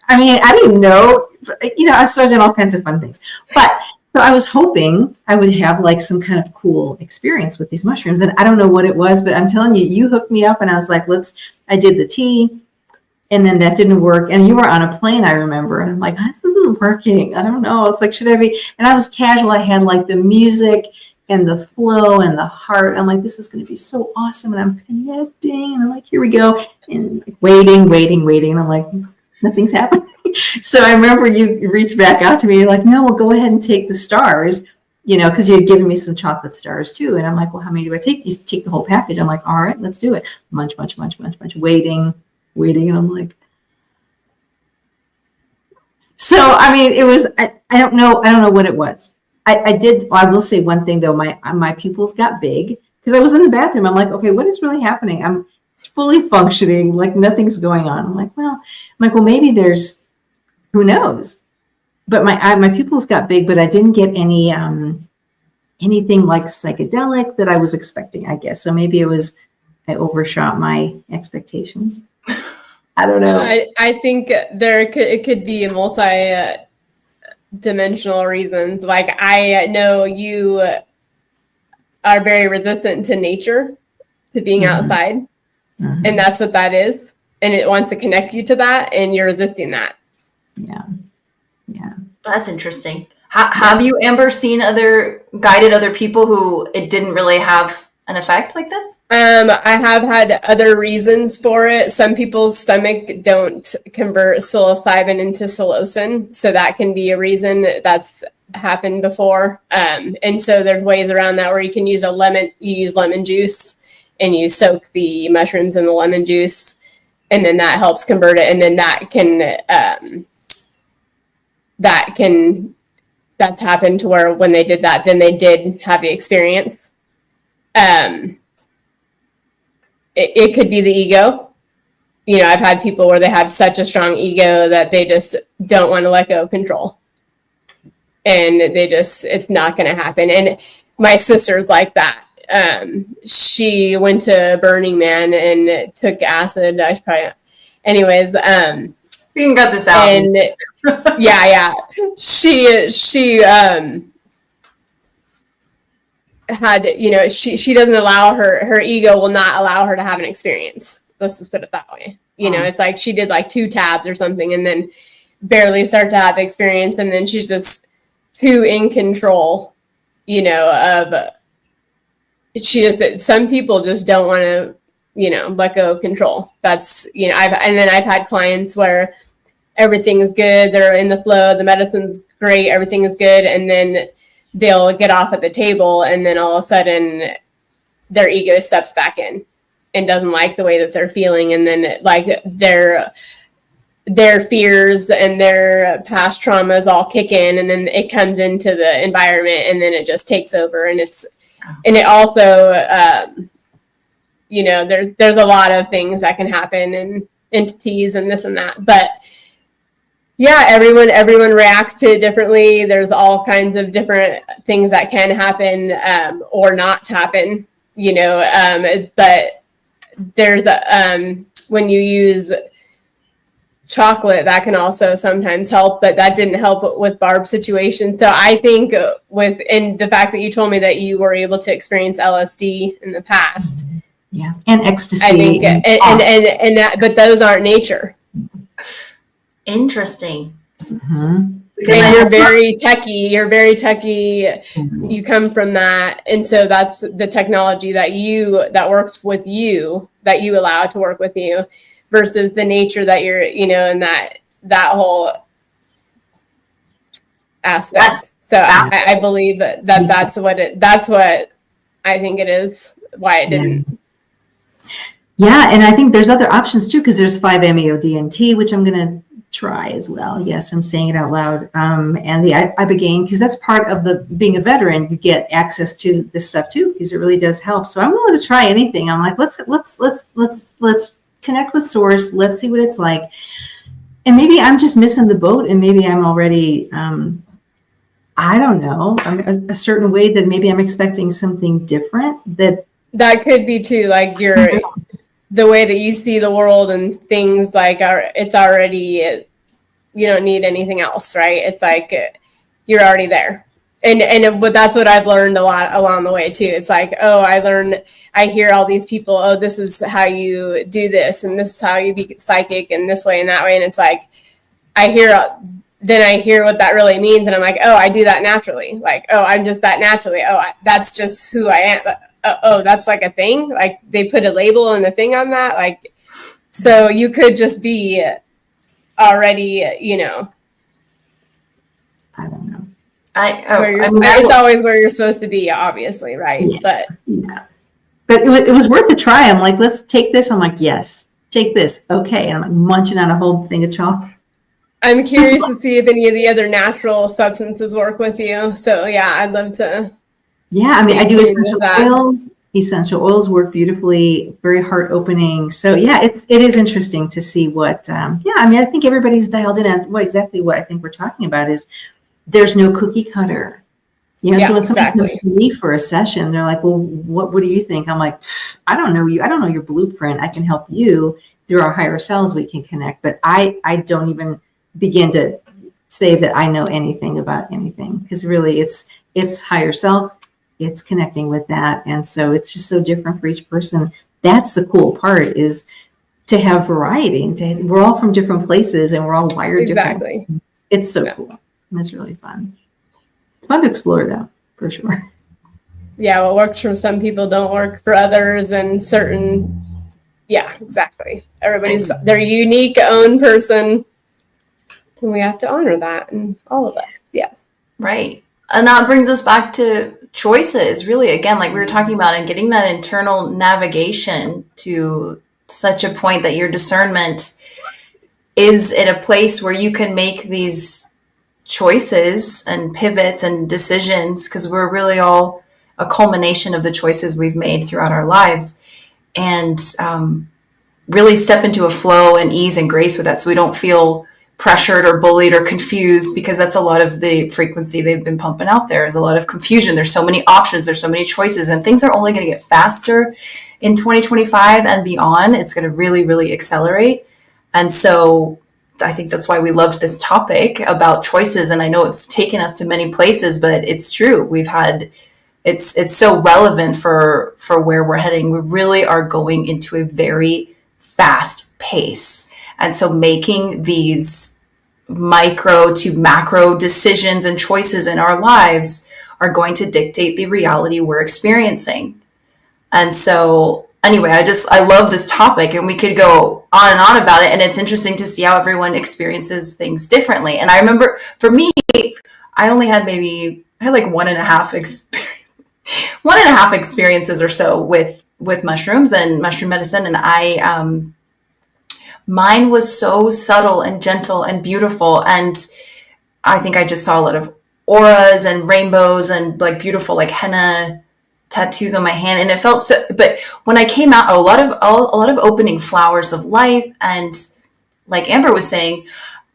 I mean, I didn't know, you know, I started all kinds of fun things. But so I was hoping I would have like some kind of cool experience with these mushrooms. And I don't know what it was, but I'm telling you, you hooked me up and I was like, I did the tea. And then that didn't work. And you were on a plane, I remember. And I'm like, how's this isn't working? I don't know. It's like, should I be? And I was casual. I had like the music and the flow and the heart. I'm like, this is going to be so awesome. And I'm connecting. And I'm like, here we go. And like, waiting. And I'm like, nothing's happening. So I remember you reached back out to me. You're like, no, we'll go ahead and take the stars, you know, because you had given me some chocolate stars too. And I'm like, well, how many do I take? You take the whole package. I'm like, all right, let's do it. Munch, waiting. And I'm like, so, I mean, it was, I don't know what it was. I will say one thing though, my pupils got big because I was in the bathroom. I'm like, okay, what is really happening? I'm fully functioning, like nothing's going on. I'm like, well, maybe there's, who knows? But my pupils got big, but I didn't get any, anything like psychedelic that I was expecting, I guess. So maybe I overshot my expectations. I don't know. I think it could be multi-dimensional reasons. Like, I know you are very resistant to nature, to being outside. Mm-hmm. And that's what that is. And it wants to connect you to that, and you're resisting that. Yeah. That's interesting. Have you, Amber, guided other people who it didn't really have an effect like this? I have had other reasons for it. Some people's stomach don't convert psilocybin into psilocin, so that can be a reason. That's happened before. And so there's ways around that where you can use use lemon juice, and you soak the mushrooms in the lemon juice, and then that helps convert it. And then that's happened to where when they did that, then they did have the experience. It could be the ego. You know, I've had people where they have such a strong ego that they just don't want to let go of control. And it's not going to happen. And my sister's like that. She went to Burning Man and took acid. Anyways, we can cut this out. And yeah. She had, you know, she doesn't allow her ego will not allow her to have an experience. Let's just put it that way. You know, it's like she did like 2 tabs or something and then barely start to have the experience. And then she's just too in control, you know, some people just don't want to, you know, let go of control. That's, you know, I've had clients where everything is good. They're in the flow. The medicine's great. Everything is good. And then they'll get off at the table, and then all of a sudden their ego steps back in and doesn't like the way that they're feeling. And then like their fears and their past traumas all kick in, and then it comes into the environment, and then it just takes over. And it also, you know, there's a lot of things that can happen, and entities and this and that, but yeah, everyone reacts to it differently. There's all kinds of different things that can happen or not happen, you know, but there's when you use chocolate, that can also sometimes help, but that didn't help with Barb's situation. So I think and the fact that you told me that you were able to experience LSD in the past. Yeah, and ecstasy. I think, and that, but those aren't nature. Interesting. Mm-hmm. And you're very techie. Mm-hmm. You come from that. And so that's the technology that works with you, that you allow to work with you, versus the nature that you're, you know, and that whole aspect. I believe that's what I think it is, why it didn't. Yeah, and I think there's other options too, because there's 5-MeO-DMT, which I'm going to try as well. Yes, I'm saying it out loud. And the ibogaine, because that's part of the being a veteran, you get access to this stuff too, because it really does help. So I'm willing to try anything. I'm like, let's connect with source. Let's see what it's like. And maybe I'm just missing the boat, and maybe I'm already, I don't know, I'm a certain way that maybe I'm expecting something different. That could be too, like the way that you see the world and things, like it's already, you don't need anything else, right? It's like you're already there. But that's what I've learned a lot along the way too. It's like, I hear all these people, oh, this is how you do this, and this is how you be psychic, and this way and that way. And it's like, I hear what that really means. And I'm like, oh, I do that naturally. Like, oh, I'm just that naturally. Oh, that's just who I am. Oh, that's like a thing. Like they put a label and a thing on that. Like, so you could just be already, I don't know. It's always where you're supposed to be, obviously, right? Yeah. But it was worth a try. I'm like, let's take this. I'm like, yes, take this. Okay. And I'm like munching on a whole thing of chocolate. I'm curious to see if any of the other natural substances work with you. So yeah, I'd love to. Yeah, I mean, I do essential oils. Essential oils work beautifully, very heart opening. So yeah, it is interesting to see what. I mean, I think everybody's dialed in on what I think we're talking about is there's no cookie cutter. So when somebody comes to me for a session, they're like, well, what do you think? I'm like, I don't know you. I don't know your blueprint. I can help you through our higher selves. We can connect, but I don't even begin to say that I know anything about anything, because really it's higher self, it's connecting with that. And so it's just so different for each person. That's the cool part, is to have variety, and we're all from different places and we're all wired differently. It's so cool. And it's really fun. It's fun to explore though, for sure. Yeah, what works for some people don't work for others, and certain, exactly. Everybody's their unique own person. And we have to honor that in all of us. Yes. Right. And that brings us back to choices, really, again, like we were talking about, and getting that internal navigation to such a point that your discernment is in a place where you can make these choices and pivots and decisions, because we're really all a culmination of the choices we've made throughout our lives, and really step into a flow and ease and grace with that, so we don't feel pressured or bullied or confused, because that's a lot of the frequency they've been pumping out there, is a lot of confusion. There's so many options, there's so many choices, and things are only going to get faster in 2025 and beyond. It's going to really, really accelerate. And so I think that's why we loved this topic about choices. And I know it's taken us to many places, but it's true. It's so relevant for where we're heading. We really are going into a very fast pace. And so making these micro to macro decisions and choices in our lives are going to dictate the reality we're experiencing. And so anyway, I love this topic, and we could go on and on about it. And it's interesting to see how everyone experiences things differently. And I remember for me, I had like one and a half experiences or so with mushrooms and mushroom medicine. And mine was so subtle and gentle and beautiful. And I think I just saw a lot of auras and rainbows and like beautiful, like henna tattoos on my hand. And it felt so, but when I came out, a lot of opening flowers of life. And like Amber was saying,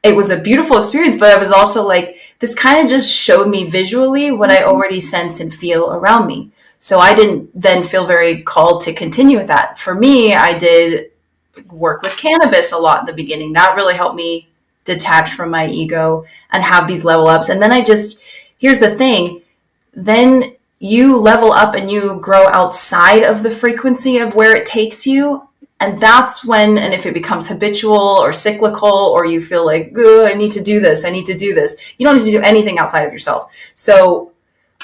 it was a beautiful experience, but I was also like, this kind of just showed me visually what I already sense and feel around me. So I didn't then feel very called to continue with that. For me, I did work with cannabis a lot in the beginning. That really helped me detach from my ego and have these level ups. And then here's the thing, then you level up and you grow outside of the frequency of where it takes you. And that's when, and if it becomes habitual or cyclical, or you feel like, I need to do this, you don't need to do anything outside of yourself. So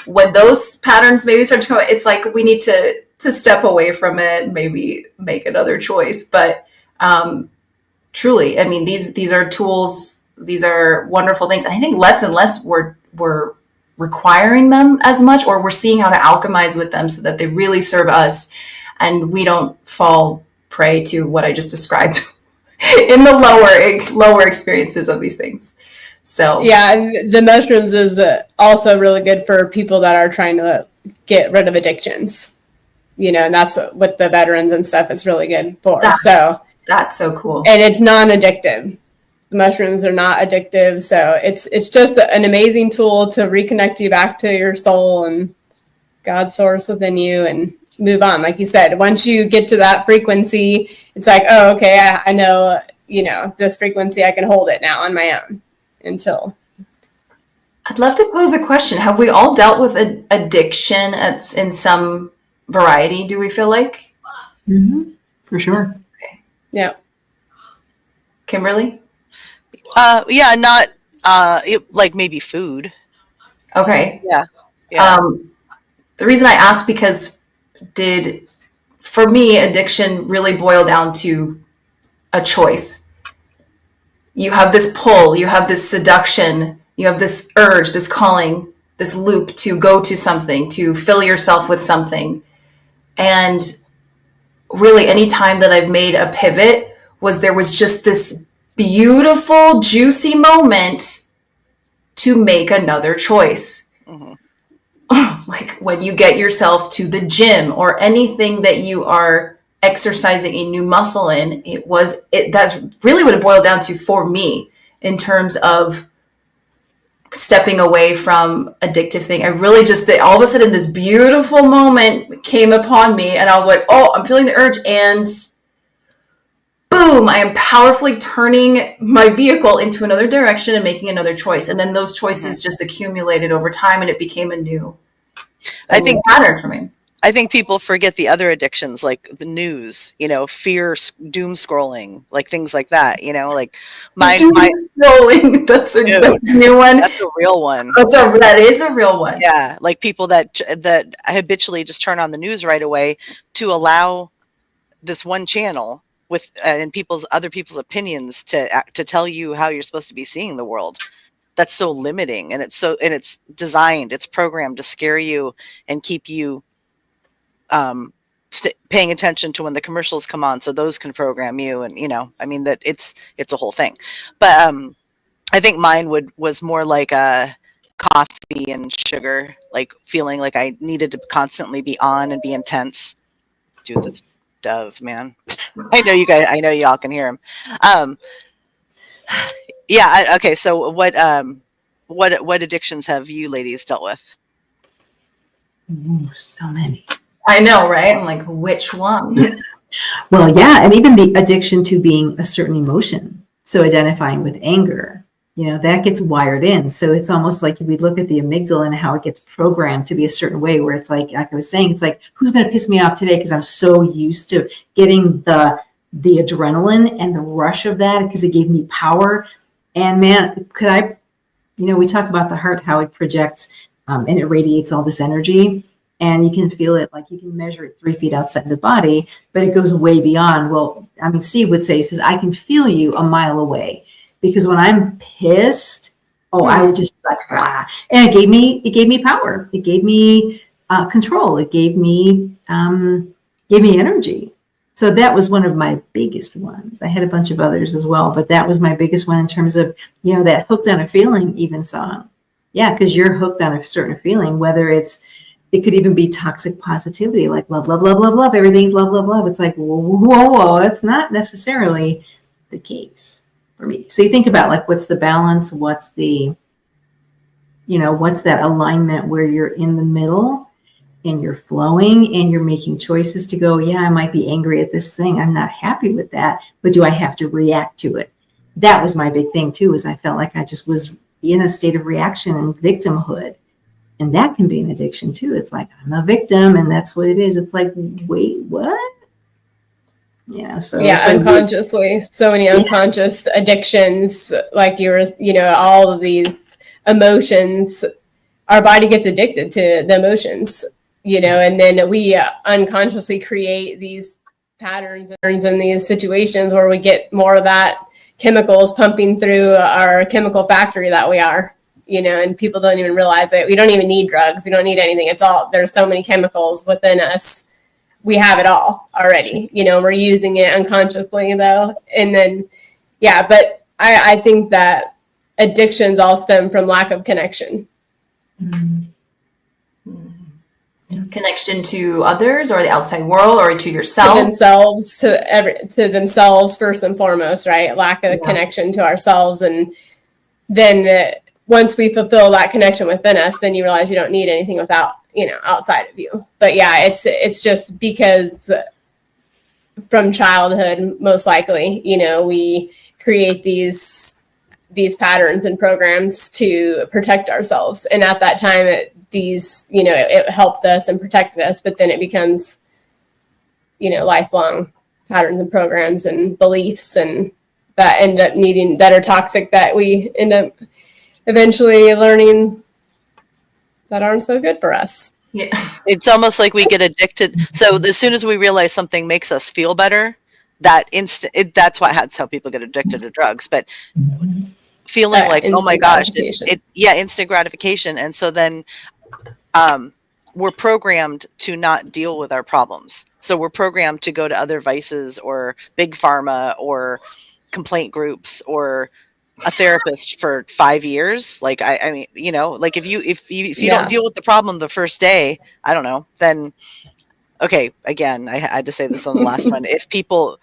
when those patterns maybe start to come, it's like we need to step away from it, maybe make another choice. But truly, I mean, these are tools, these are wonderful things. And I think less and less we're requiring them as much, or we're seeing how to alchemize with them so that they really serve us and we don't fall prey to what I just described in the lower experiences of these things. So yeah, and the mushrooms is also really good for people that are trying to get rid of addictions. And that's with the veterans and stuff. It's really good for. That's so cool. And it's non-addictive. The mushrooms are not addictive, so it's just an amazing tool to reconnect you back to your soul and God's source within you, and move on. Like you said, once you get to that frequency, it's like, oh, okay, I know, this frequency, I can hold it now on my own until. I'd love to pose a question. Have we all dealt with addiction in some variety, do we feel like? Mm-hmm. For sure. Okay. Yeah. Kimberly? Yeah, not like maybe food. Okay. Yeah. The reason I asked, because for me, addiction really boiled down to a choice. You have this pull, you have this seduction, you have this urge, this calling, this loop to go to something, to fill yourself with something. And really, any time that I've made a pivot there was just this beautiful, juicy moment to make another choice. Mm-hmm. Like when you get yourself to the gym or anything that you are exercising a new muscle in, that's really what it boiled down to for me in terms of stepping away from addictive thing. I really just, all of a sudden this beautiful moment came upon me, and I was like, oh, I'm feeling the urge, and boom, I am powerfully turning my vehicle into another direction and making another choice. And then those choices just accumulated over time, and it became a new pattern for me. I think people forget the other addictions, like the news, fear, doom scrolling, like things like that, like doom scrolling. That's a new one. That's a real one. That is a real one. Yeah. Like people that habitually just turn on the news right away to allow this one channel and other people's opinions to tell you how you're supposed to be seeing the world. That's so limiting, and it's designed, it's programmed to scare you and keep you paying attention to when the commercials come on, so those can program you. And that it's a whole thing. But I think mine was more like a coffee and sugar, like feeling like I needed to constantly be on and be intense. Dude, this dove, man. I know y'all can hear him. Yeah. Okay. So what addictions have you ladies dealt with? Ooh, so many. I know, right? I'm like, which one? Well, yeah, and even the addiction to being a certain emotion. So identifying with anger, that gets wired in. So it's almost like if we look at the amygdala and how it gets programmed to be a certain way, where it's like I was saying, it's like, who's going to piss me off today? Because I'm so used to getting the adrenaline and the rush of that, because it gave me power. And man, we talk about the heart, how it projects and it radiates all this energy. And you can feel it, like you can measure it 3 feet outside the body, but it goes way beyond. Well, Steve would say, he says, I can feel you a mile away, because when I'm pissed, I would just be like, rah. And it gave me power. It gave me control. It gave me energy. So that was one of my biggest ones. I had a bunch of others as well, but that was my biggest one in terms of, that hooked on a feeling even song. Yeah, because you're hooked on a certain feeling, whether it could even be toxic positivity, like love, love, love, love, love. Everything's love, love, love. It's like, whoa. That's not necessarily the case for me. So you think about, like, what's the balance? What's the, what's that alignment where you're in the middle and you're flowing and you're making choices to go, yeah, I might be angry at this thing. I'm not happy with that, but do I have to react to it? That was my big thing too, is I felt like I just was in a state of reaction and victimhood. And that can be an addiction too. It's like, I'm a victim, and that's what it is. It's like, wait, what? So unconsciously, so many unconscious addictions, like all of these emotions, our body gets addicted to the emotions, and then we unconsciously create these patterns and these situations where we get more of that chemicals pumping through our chemical factory that we are. And people don't even realize it. We don't even need drugs. We don't need anything. There's so many chemicals within us we have it all already. We're using it unconsciously though. And then, yeah, but I think that addictions all stem from lack of connection. Connection to others or the outside world or to yourself? To themselves first and foremost, right? Lack of connection to ourselves. And then once we fulfill that connection within us, then you realize you don't need anything without, outside of you. But yeah, it's just because from childhood, most likely, we create these patterns and programs to protect ourselves. And at that time, it helped us and protected us, but then it becomes, lifelong patterns and programs and beliefs and that end up that are toxic, that we end up eventually learning that aren't so good for us. Yeah. It's almost like we get addicted. So as soon as we realize something makes us feel better, that's how people get addicted to drugs. But feeling like, oh my gosh, instant gratification. And so then we're programmed to not deal with our problems. So we're programmed to go to other vices or big pharma or complaint groups or a therapist for 5 years. Like, I mean, like if you don't deal with the problem the first day, I don't know, then, okay, again, I had to say this on the last one. If people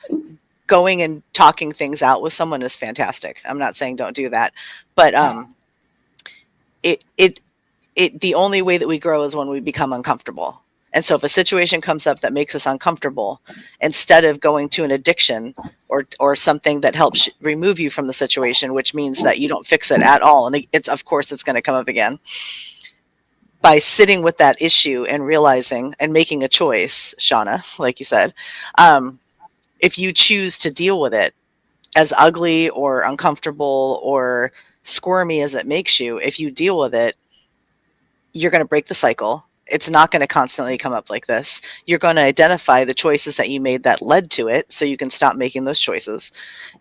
going and talking things out with someone is fantastic. I'm not saying don't do that, but the only way that we grow is when we become uncomfortable. And so if a situation comes up that makes us uncomfortable, instead of going to an addiction or something that helps remove you from the situation, which means that you don't fix it at all, and it's going to come up again, by sitting with that issue and realizing and making a choice, Shana, like you said, if you choose to deal with it, as ugly or uncomfortable or squirmy as it makes you, if you deal with it, you're going to break the cycle. It's not going to constantly come up like this. You're going to identify the choices that you made that led to it, so you can stop making those choices.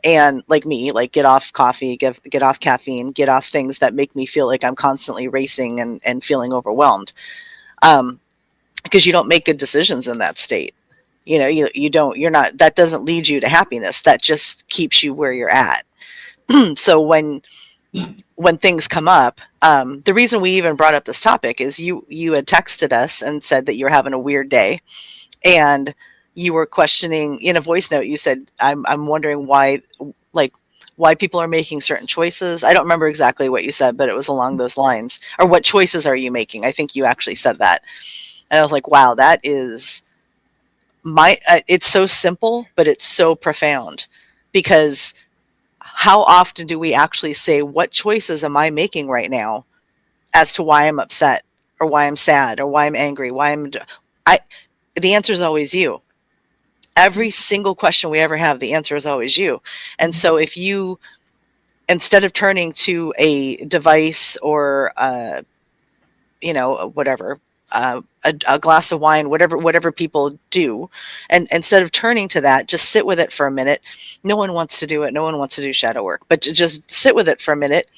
And like me, like get off coffee, get off caffeine, get off things that make me feel like I'm constantly racing and feeling overwhelmed. Because you don't make good decisions in that state. That doesn't lead you to happiness. That just keeps you where you're at. So when things come up, the reason we even brought up this topic is you had texted us and said that you're having a weird day, and you were questioning in a voice note. You said, I'm wondering why people are making certain choices. I don't remember exactly what you said, but it was along those lines. Or what choices are you making? I think you actually said that. And I was like, wow, that is it's so simple, but it's so profound, because how often do we actually say, what choices am I making right now as to why I'm upset or why I'm sad or why I'm angry, the answer is always you. Every single question we ever have, the answer is always you. And so if you, instead of turning to a device or, whatever, a glass of wine, whatever people do, and instead of turning to that, just sit with it for a minute. No one wants to do it. No one wants to do shadow work, but just sit with it for a minute.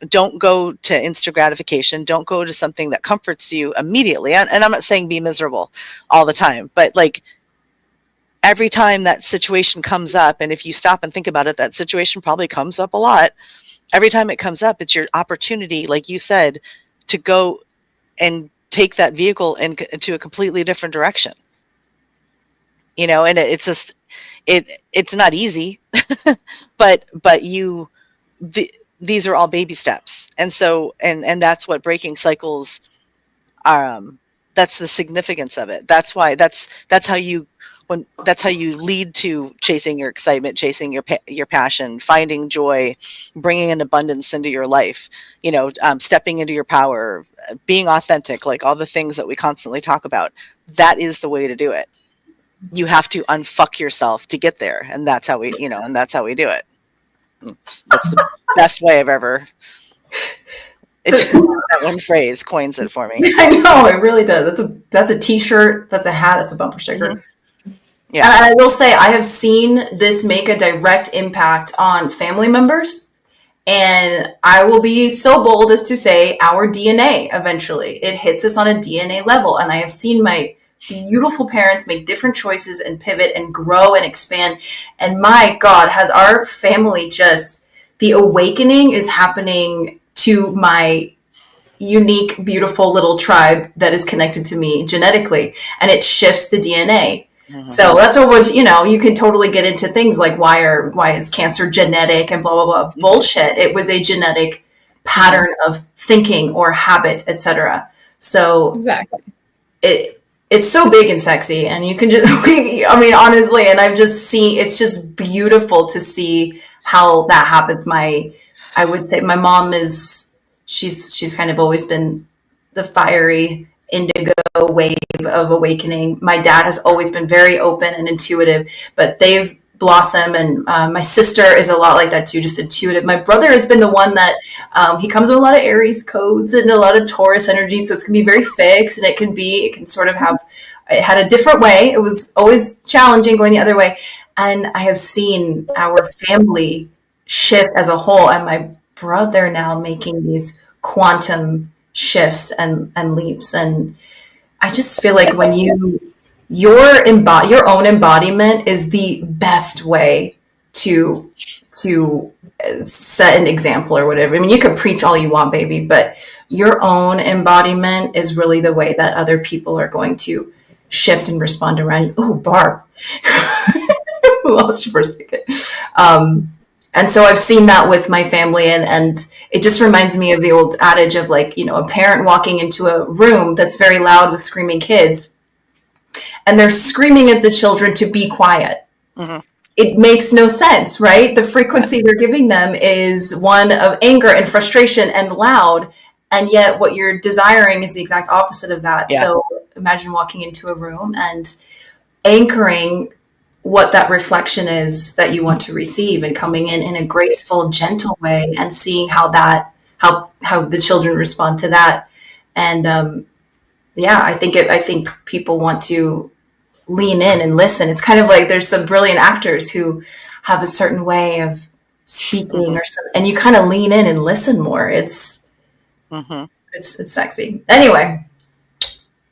Don't go to instant gratification. Don't go to something that comforts you immediately. And I'm not saying be miserable all the time, but like every time that situation comes up, and if you stop and think about it, that situation probably comes up a lot. Every time it comes up, it's your opportunity, like you said, to go and take that vehicle into a completely different direction. And it's just, it's not easy, but these are all baby steps. And so, and that's what breaking cycles, that's the significance of it. That's why that's how you lead to chasing your excitement, chasing your passion, finding joy, bringing an abundance into your life, stepping into your power, being authentic, like all the things that we constantly talk about. That is the way to do it. You have to unfuck yourself to get there. And that's how we do it. That's the best way I've ever. That one phrase coins it for me. I know, it really does. That's a t-shirt, that's a hat, that's a bumper sticker. Mm-hmm. Yeah. And I will say, I have seen this make a direct impact on family members. And I will be so bold as to say our DNA eventually. It hits us on a DNA level. And I have seen my beautiful parents make different choices and pivot and grow and expand. And my God, has our family just, the awakening is happening to my unique, beautiful little tribe that is connected to me genetically, and it shifts the DNA. So that's what, you can totally get into things like why is cancer genetic and blah, blah, blah. Bullshit. It was a genetic pattern of thinking or habit, etc. So Exactly. it's so big and sexy, and you can just, honestly, and it's just beautiful to see how that happens. I would say my mom she's kind of always been the fiery indigo wave of awakening. My dad has always been very open and intuitive, but they've blossomed, and my sister is a lot like that too, just intuitive. My brother has been the one that he comes with a lot of Aries codes and a lot of Taurus energy, so it's going to be very fixed, and it can sort of it had a different way. It was always challenging going the other way, and I have seen our family shift as a whole, and my brother now making these quantum shifts and leaps. And I just feel like when your own embodiment is the best way to set an example or whatever. I mean, you can preach all you want, baby, but your own embodiment is really the way that other people are going to shift and respond around you. Oh, Barb. Lost you for a second. And so I've seen that with my family, and it just reminds me of the old adage of, like, a parent walking into a room that's very loud with screaming kids, and they're screaming at the children to be quiet. Mm-hmm. It makes no sense, right? The frequency they're giving them is one of anger and frustration and loud, and yet what you're desiring is the exact opposite of that. Yeah. So imagine walking into a room and anchoring what that reflection is that you want to receive, and coming in a graceful, gentle way, and seeing how the children respond to that. And I think people want to lean in and listen. It's kind of like there's some brilliant actors who have a certain way of speaking, and you kind of lean in and listen more. It's sexy. Anyway.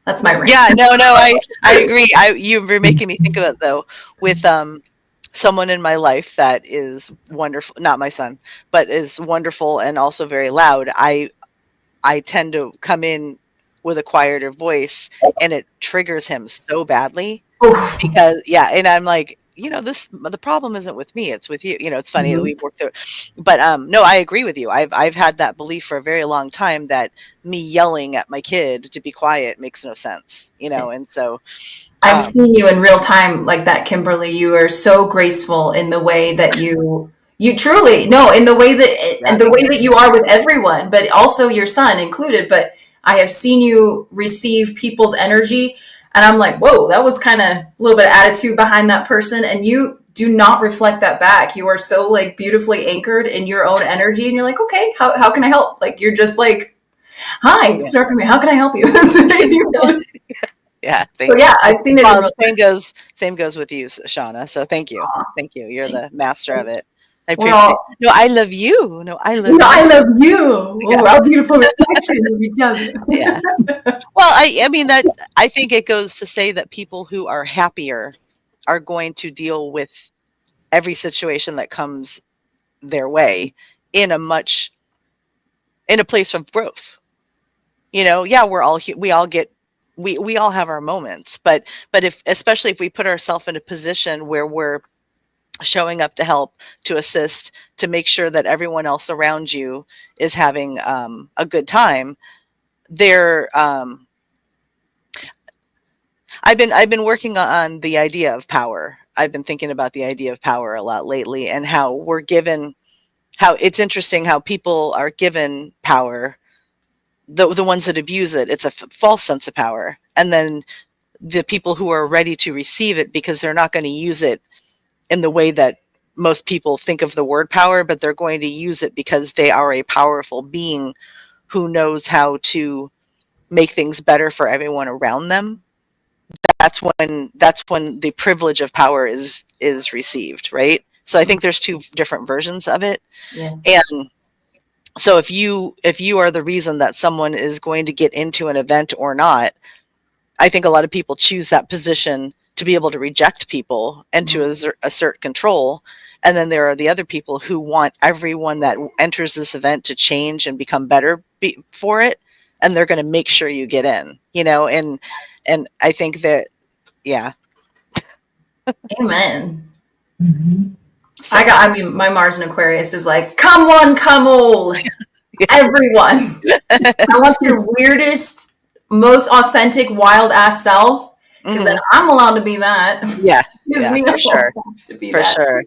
That's my rant. Yeah, no, I agree. You were making me think of it, though, with someone in my life that is wonderful, not my son, but is wonderful and also very loud. I tend to come in with a quieter voice, and it triggers him so badly because, and I'm like, the problem isn't with me, it's with you. It's funny that we've worked through it. But no, I agree with you. I've had that belief for a very long time that me yelling at my kid to be quiet makes no sense, and so I've seen you in real time like that, Kimberly. You are so graceful in the way that you truly in the way that and the way that you are with everyone, but also your son included. But I have seen you receive people's energy, and I'm like, whoa, that was kind of a little bit of attitude behind that person. And you do not reflect that back. You are so, like, beautifully anchored in your own energy. And you're like, okay, how can I help? Like, you're just like, hi, start with me. How can I help you? Yeah. So, yeah, I've seen it. Same goes with you, Shana. So thank you. Thank you. You're the master of it. I appreciate it. No, I love you. I love you. Yeah. Our beautiful reflection of each other. Yeah. Well, I think it goes to say that people who are happier are going to deal with every situation that comes their way in a place of growth. We all have our moments, but especially if we put ourselves in a position where we're showing up to help, to assist, to make sure that everyone else around you is having a good time. I've been working on the idea of power. I've been thinking about the idea of power a lot lately, and how it's interesting how people are given power. The ones that abuse it, it's a false sense of power. And then the people who are ready to receive it, because they're not going to use it in the way that most people think of the word power, but they're going to use it because they are a powerful being who knows how to make things better for everyone around them. That's when the privilege of power is received, right? So I think there's two different versions of it. Yes. And so if you are the reason that someone is going to get into an event or not, I think a lot of people choose that position to be able to reject people and to assert control. And then there are the other people who want everyone that enters this event to change and become better for it. And they're going to make sure you get in, you know, and I think that, yeah. Amen. Mhm. I mean, my Mars and Aquarius is like, come one, come all, everyone. I want your weirdest, most authentic, wild ass self, because then I'm allowed to be that. Yeah, Because we for all sure. have to be For that. sure.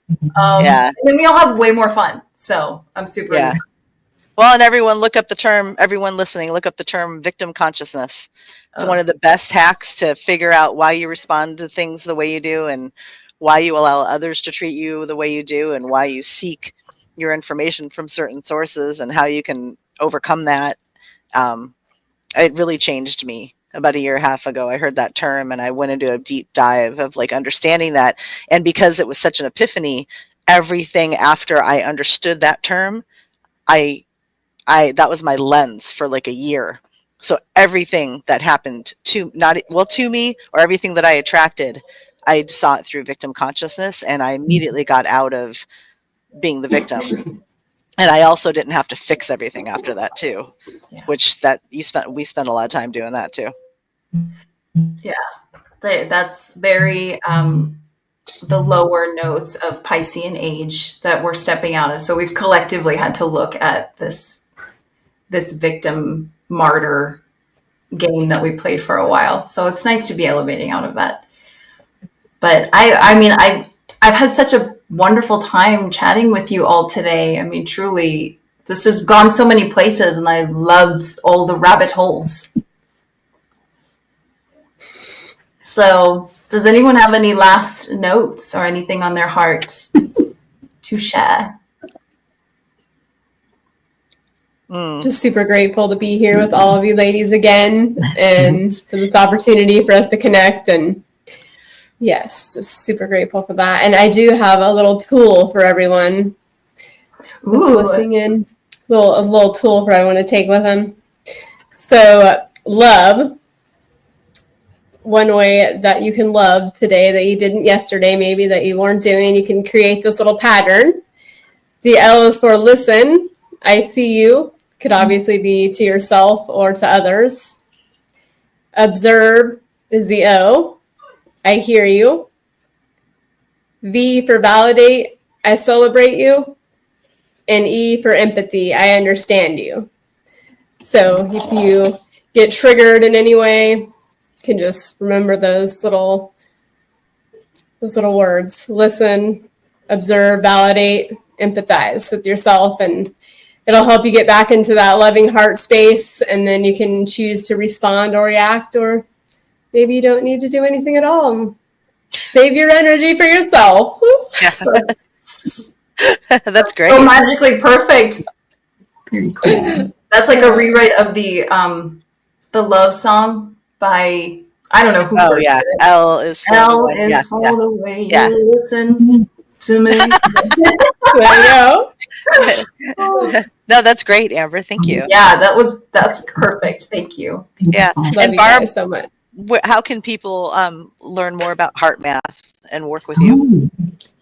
Yeah. And then we all have way more fun. So I'm super. Yeah. Well, and everyone listening, look up the term victim consciousness. It's one of the best hacks to figure out why you respond to things the way you do, and why you allow others to treat you the way you do, and why you seek your information from certain sources, and how you can overcome that. It really changed me about a year and a half ago. I heard that term and I went into a deep dive of like understanding that. And because it was such an epiphany, everything after I understood that term, that was my lens for like a year. So everything that happened to me, or everything that I attracted, I saw it through victim consciousness, and I immediately got out of being the victim. And I also didn't have to fix everything after that too, which we spent a lot of time doing that too. Yeah, that's very the lower notes of Piscean age that we're stepping out of. So we've collectively had to look at this victim martyr game that we played for a while. So it's nice to be elevating out of that. But I mean, I've had such a wonderful time chatting with you all today. I mean, truly, this has gone so many places, and I loved all the rabbit holes. So, does anyone have any last notes or anything on their heart to share? Just super grateful to be here with all of you ladies again, and for this opportunity for us to connect. And yes, just super grateful for that. And I do have a little tool for everyone listening in. A little tool for everyone to take with them. So, love. One way that you can love today that you didn't yesterday, maybe that you weren't doing, you can create this little pattern. The L is for listen. I see you. Could obviously be to yourself or to others. Observe is the O. I hear you. V for validate. I celebrate you. And E for empathy. I understand you. So if you get triggered in any way, you can just remember those little words. Listen, observe, validate, empathize with yourself, and it'll help you get back into that loving heart space, and then you can choose to respond or react, or maybe you don't need to do anything at all. Save your energy for yourself. That's great. So magically perfect. Very cool. That's like a rewrite of the love song by, I don't know who. Oh yeah, L is for the way you listen to me. No, that's great, Amber. Thank you. Yeah, that's perfect. Thank you. Yeah, Love and you Barb, guys so much. how can people learn more about Heart Math and work with you?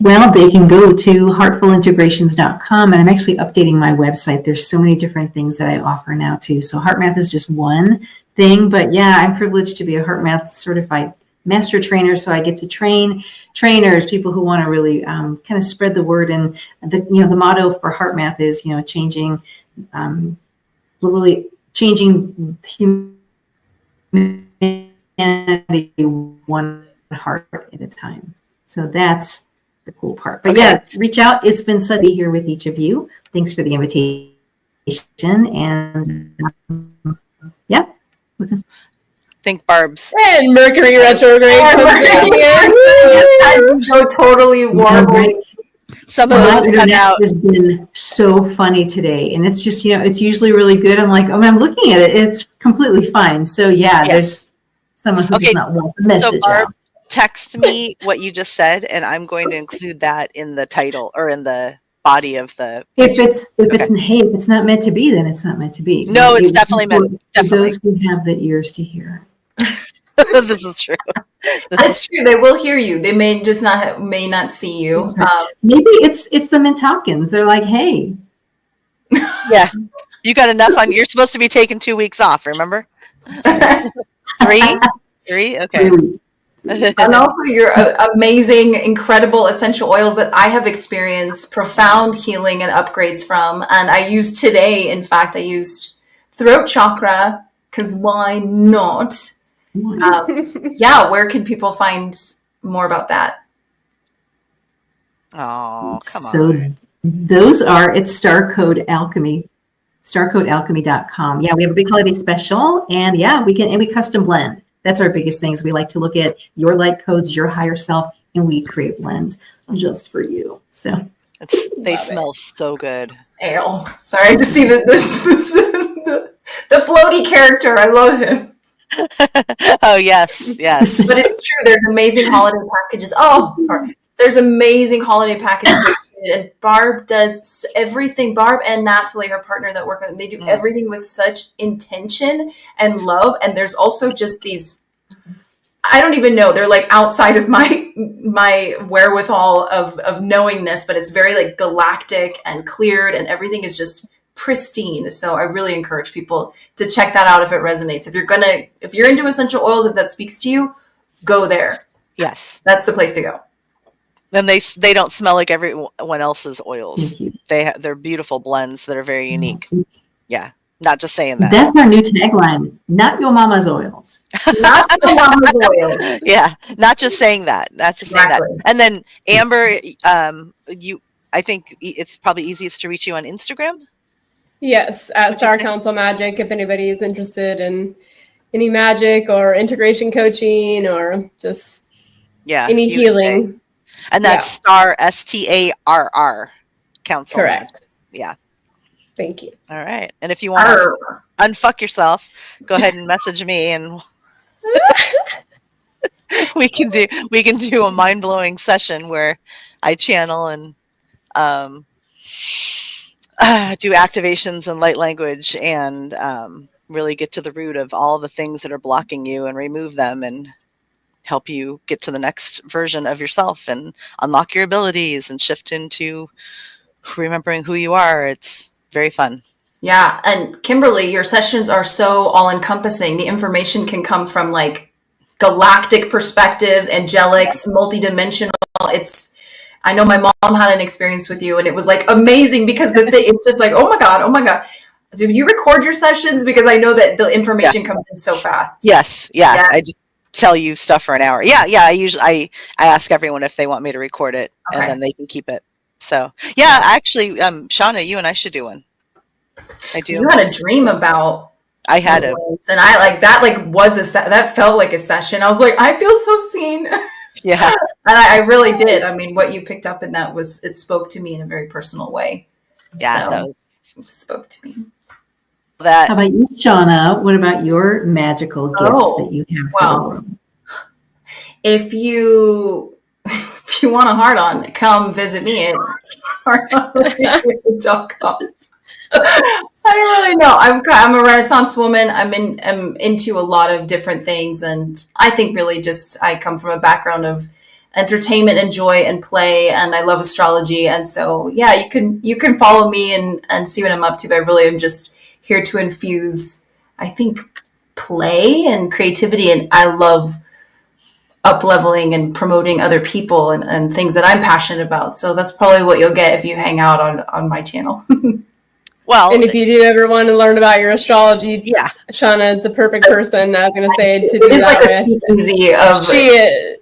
Well, they can go to heartfulintegrations.com, and I'm actually updating my website. There's so many different things that I offer now too. So Heart Math is just one thing, but yeah, I'm privileged to be a Heart Math certified master trainer. So I get to train trainers, people who want to really kind of spread the word. And the motto for Heart Math is, changing humanity one heart at a time. So that's the cool part. But yeah, reach out. It's been such to be here with each of you. Thanks for the invitation. And yeah. I think Barb's. And Mercury retrograde comes in again. I'm so totally warm. Some of us cut out. Has been so funny today, and it's just it's usually really good. I'm like, I'm looking at it, it's completely fine. So yeah, there's someone who does not want the message Barb, out. Text me what you just said, and I'm going to include that in the title or in the body of the. If it's not meant to be, then it's not meant to be. No, it's definitely meant. For those who have the ears to hear. This is true. That's true. They will hear you. They may just may not see you. Maybe it's the Mintalkins. They're like, hey. Yeah. You got enough on. You're supposed to be taking 2 weeks off, remember? 3? 3? Okay. And also your amazing, incredible essential oils that I have experienced profound healing and upgrades from. And I used today, in fact, I used throat chakra, because why not? Yeah, where can people find more about that? Oh, come on. So those are, it's Star Code Alchemy. StarCodeAlchemy.com. Yeah, we have a big holiday special, and yeah, we custom blend. That's our biggest thing is we like to look at your light codes, your higher self, and we create blends just for you. So They smell so good. Ale. Sorry, I just see the floaty character. I love him. Oh yes, yes. But it's true. There's amazing holiday packages. There's amazing holiday packages. And Barb does everything. Barb and Natalie, her partner that work with them, they do everything with such intention and love. And there's also just these, I don't even know. They're like outside of my wherewithal of knowingness, but it's very like galactic and cleared, and everything is just pristine. So I really encourage people to check that out if it resonates. If you're into essential oils, if that speaks to you, go there. Yes, that's the place to go. And they don't smell like everyone else's oils. They're beautiful blends that are very unique. Yeah, not just saying that. That's our new tagline. Not your mama's oils. Not your mama's oils. Yeah, not just saying that. Not just saying that. And then Amber, I think it's probably easiest to reach you on Instagram. Yes, at Star Council Magic. If anybody is interested in any magic or integration coaching or just any healing. And that's Star STARR Council. Correct. Yeah. Thank you. All right. And if you want to unfuck yourself, go ahead and message me, and we can do a mind-blowing session where I channel and do activations and light language and really get to the root of all the things that are blocking you and remove them and help you get to the next version of yourself and unlock your abilities and shift into remembering who you are. It's very fun. Yeah. And Kimberly, your sessions are so all encompassing. The information can come from like galactic perspectives, angelics, multidimensional. I know my mom had an experience with you and it was like amazing because it's just like, oh my God. Do you record your sessions? Because I know that the information comes in so fast. Yes. Yeah. I just tell you stuff for an hour. Yeah. I ask everyone if they want me to record it, and then they can keep it. So actually, Shana, you and I should do one. I do. You had a dream about. I had it, and I like that. Like that felt like a session. I was like, I feel so seen. Yeah, and I really did. I mean, what you picked up in that it spoke to me in a very personal way. Yeah, it spoke to me. How about you, Shana? What about your magical gifts that you have for the world? If you want a hard-on, come visit me at hardonradio.com. I don't really know. I'm a Renaissance woman. I'm into a lot of different things, and I think really just I come from a background of entertainment and joy and play, and I love astrology. And so you can follow me and see what I'm up to. But I really am just here to infuse, I think, play and creativity, and I love up-leveling and promoting other people and things that I'm passionate about. So that's probably what you'll get if you hang out on my channel. Well, and if you do ever want to learn about your astrology, Shana is the perfect person, I was going to say, to do that with. She is,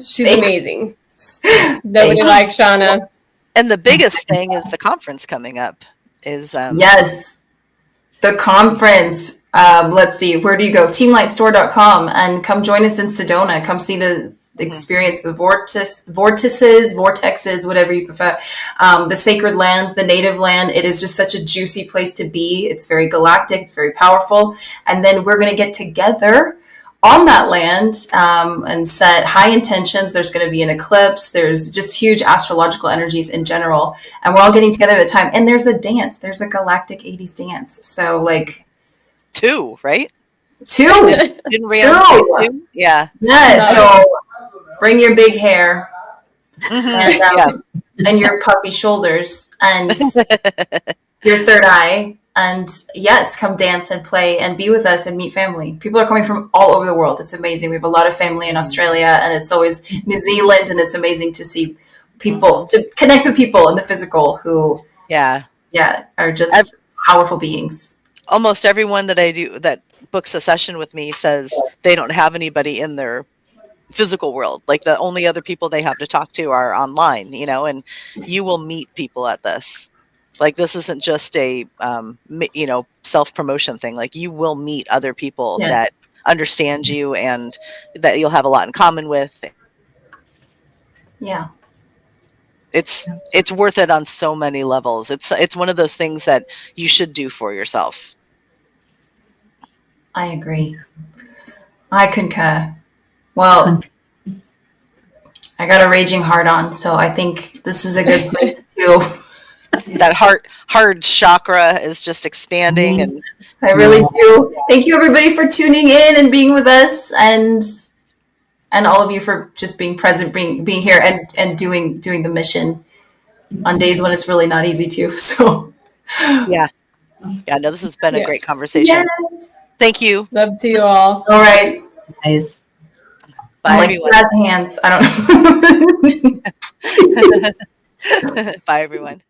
she's amazing. Nobody like Shana. And the biggest thing is the conference coming up. Yes, the conference. Let's see, where do you go? teamlightstore.com, and come join us in Sedona. Come see the experience, the vortexes, whatever you prefer. The sacred lands, the native land. It is just such a juicy place to be. It's very galactic. It's very powerful. And then we're going to get together on that land and set high intentions. There's going to be an eclipse. There's just huge astrological energies in general. And we're all getting together at the time. And there's a dance. There's a galactic 80s dance. So like... 2, right? Two. Didn't Rihanna say Two. two? Yeah. Yes. So bring your big hair Mhm. and your puffy shoulders and your third eye. And yes, come dance and play and be with us and meet family. People are coming from all over the world. It's amazing. We have a lot of family in Australia, and it's always New Zealand, and it's amazing to see people, to connect with people in the physical who, Yeah. are just powerful beings. Almost everyone that I do that books a session with me says they don't have anybody in their physical world. Like the only other people they have to talk to are online, and you will meet people at this. Like this isn't just a self-promotion thing. Like you will meet other people that understand you and that you'll have a lot in common with. Yeah. It's worth it on so many levels. It's one of those things that you should do for yourself. I agree. I concur. Well, I got a raging heart on, so I think this is a good place to. That heart chakra is just expanding, and I really do. Thank you, everybody, for tuning in and being with us, and all of you for just being present, being here, and doing the mission on days when it's really not easy to. So. Yeah. No, this has been a great conversation. Yes. Thank you. Love to you all. All right. Guys. Bye, everyone. Hands. I don't know. Bye, everyone.